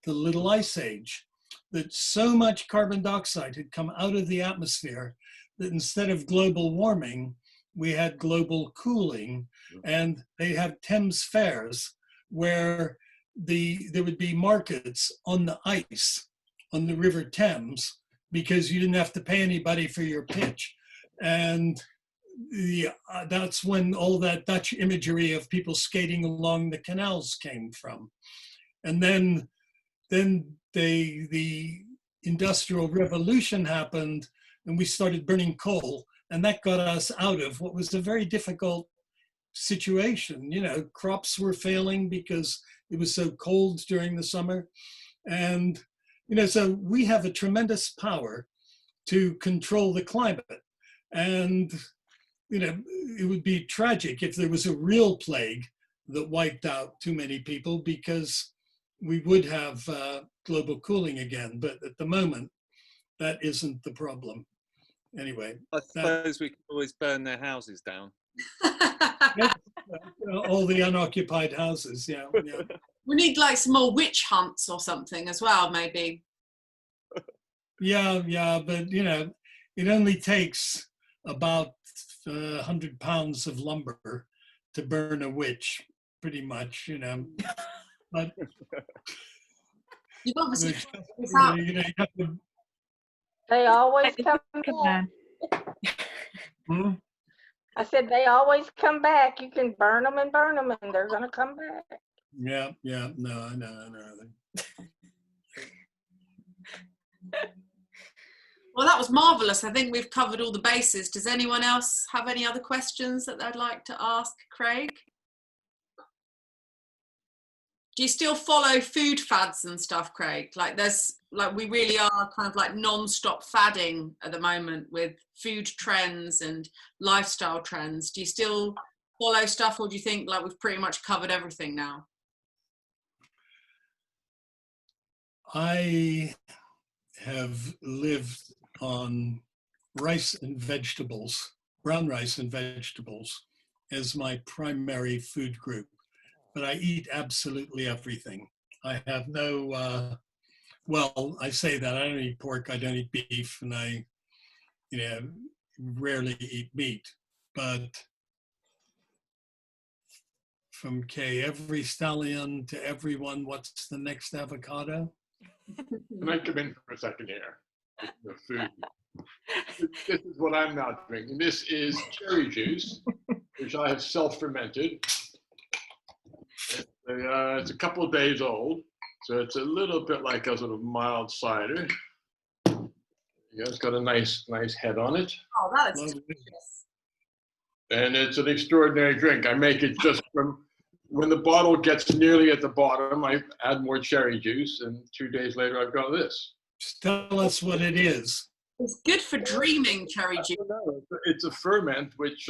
The Little Ice Age, that so much carbon dioxide had come out of the atmosphere that instead of global warming, we had global cooling. And they have Thames fairs where there would be markets on the ice on the River Thames because you didn't have to pay anybody for your pitch. And that's when all that Dutch imagery of people skating along the canals came from. And then the Industrial Revolution happened and we started burning coal, and that got us out of what was a very difficult situation. Crops were failing because it was so cold during the summer. And, so we have a tremendous power to control the climate. And, it would be tragic if there was a real plague that wiped out too many people, because we would have global cooling again. But at the moment, that isn't the problem. Anyway. I suppose we can always burn their houses down. All the unoccupied houses, yeah. We need like some more witch hunts or something as well, maybe. Yeah, but it only takes about 100 pounds of lumber to burn a witch, pretty much, But you've obviously they always come back. I said they always come back. You can burn them, and they're gonna come back. Yeah, no, I know. Well, that was marvelous. I think we've covered all the bases. Does anyone else have any other questions that they'd like to ask Craig? Do you still follow food fads and stuff, Craig? We really are kind of like non-stop fadding at the moment with food trends and lifestyle trends. Do you still follow stuff, or do you think like we've pretty much covered everything now? I have lived on rice and vegetables, brown rice and vegetables, as my primary food group. But I eat absolutely everything. I have no, I say that, I don't eat pork, I don't eat beef, and I, rarely eat meat. But from every stallion to everyone, what's the next avocado? Can I come in for a second here? The food. This is what I'm now drinking. This is cherry juice, which I have self-fermented. It's a couple of days old, so it's a little bit like a sort of mild cider. It's got a nice head on it. Oh, that is delicious. And it's an extraordinary drink. I make it just from when the bottle gets nearly at the bottom, I add more cherry juice, and 2 days later, I've got this. Just tell us what it is. It's good for dreaming, cherry juice. No, it's a ferment which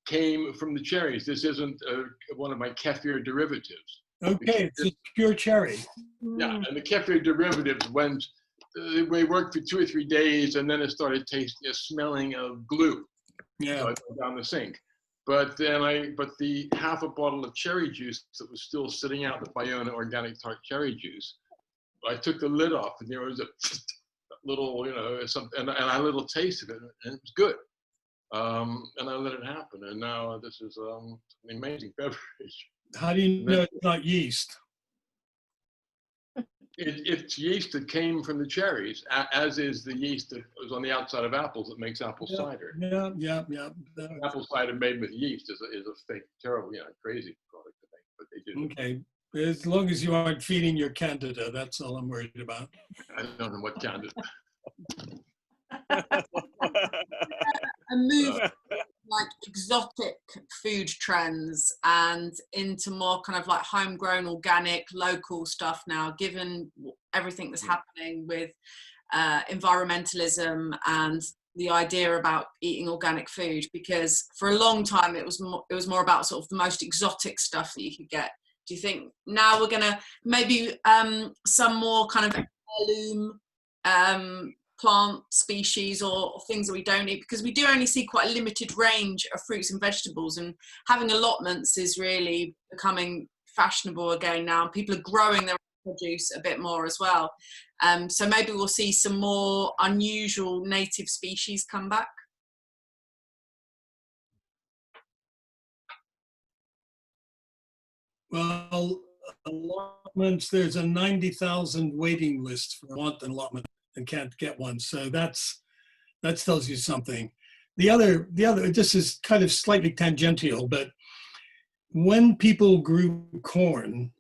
came from the cherries. This isn't one of my kefir derivatives. Okay, it's a pure cherry. Yeah, and the kefir derivatives went, they worked for 2 or 3 days, and then it started tasting, smelling of glue. Yeah. So I go down the sink. But then but the half a bottle of cherry juice that was still sitting out, the Bayona organic tart cherry juice, I took the lid off, and there was a little, and I had a little taste of it, and it was good. And I let it happen, and now this is an amazing beverage. How do you know it's not yeast? It's yeast that came from the cherries, as is the yeast that was on the outside of apples that makes apple cider. Yeah. Apple cider made with yeast is a fake, terrible, crazy product to make, but they do. Okay, as long as you aren't feeding your candida, that's all I'm worried about. I don't know what candida. A move like exotic food trends and into more kind of like homegrown, organic, local stuff now, given everything that's happening with environmentalism and the idea about eating organic food, because for a long time it was more about sort of the most exotic stuff that you could get. Do you think now we're gonna maybe some more kind of heirloom plant species or things that we don't eat, because we do only see quite a limited range of fruits and vegetables, and having allotments is really becoming fashionable again now. People are growing their own produce a bit more as well. So maybe we'll see some more unusual native species come back. Well, allotments, there's a 90,000 waiting list for want an allotment and can't get one. So that tells you something. The other, this is kind of slightly tangential, but when people grew corn,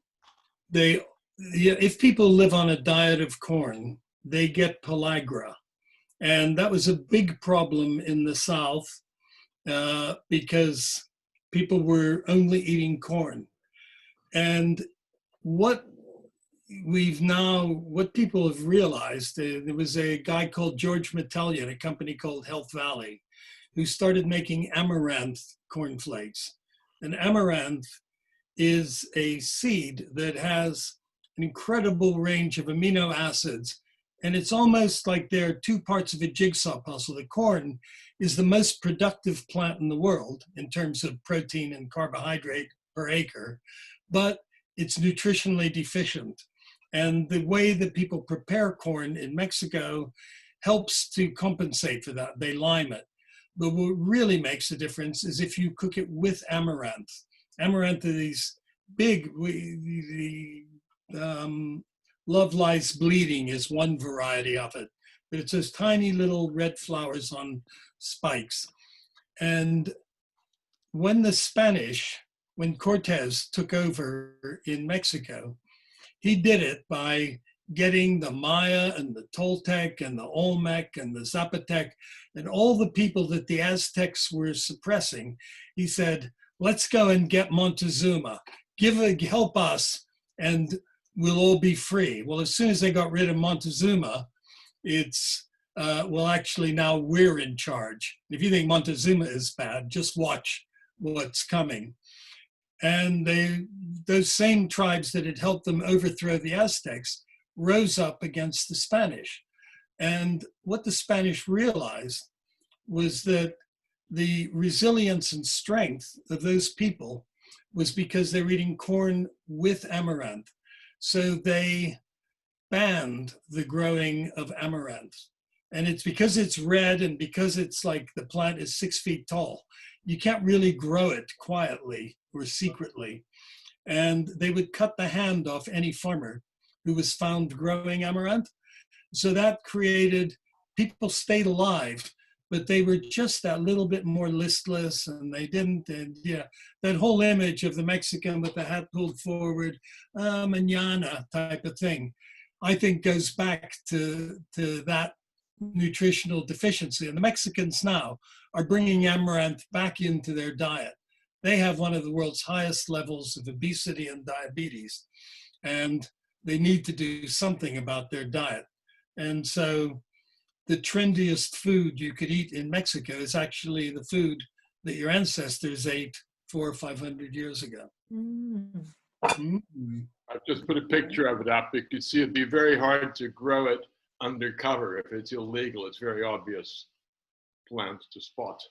if people live on a diet of corn, they get pellagra. And that was a big problem in the South because people were only eating corn. And what people have realized, there was a guy called George Metellian, a company called Health Valley, who started making amaranth cornflakes. And amaranth is a seed that has an incredible range of amino acids. And it's almost like there are 2 parts of a jigsaw puzzle. The corn is the most productive plant in the world in terms of protein and carbohydrate per acre, but it's nutritionally deficient. And the way that people prepare corn in Mexico helps to compensate for that. They lime it. But what really makes a difference is if you cook it with amaranth. Amaranth are these big, Love Lies Bleeding is one variety of it, but it's those tiny little red flowers on spikes. And when Cortez took over in Mexico, he did it by getting the Maya and the Toltec and the Olmec and the Zapotec and all the people that the Aztecs were suppressing. He said, let's go and get Montezuma, help us, and we'll all be free. Well, as soon as they got rid of Montezuma, it's, actually now we're in charge. If you think Montezuma is bad, just watch what's coming. And those same tribes that had helped them overthrow the Aztecs rose up against the Spanish. And what the Spanish realized was that the resilience and strength of those people was because they were eating corn with amaranth. So they banned the growing of amaranth. And it's because it's red and because it's like the plant is 6 feet tall. You can't really grow it quietly or secretly. And they would cut the hand off any farmer who was found growing amaranth. So that created, people stayed alive, but they were just that little bit more listless and they didn't, and yeah, that whole image of the Mexican with the hat pulled forward, mañana type of thing, I think goes back to that nutritional deficiency. And the Mexicans now are bringing amaranth back into their diet. they have one of the world's highest levels of obesity and diabetes, and they need to do something about their diet. And so the trendiest food you could eat in Mexico is actually the food that your ancestors ate 400 or 500 years ago. Mm. I've just put a picture of it up. You can see it'd be very hard to grow it undercover. If it's illegal, it's very obvious plant to spot.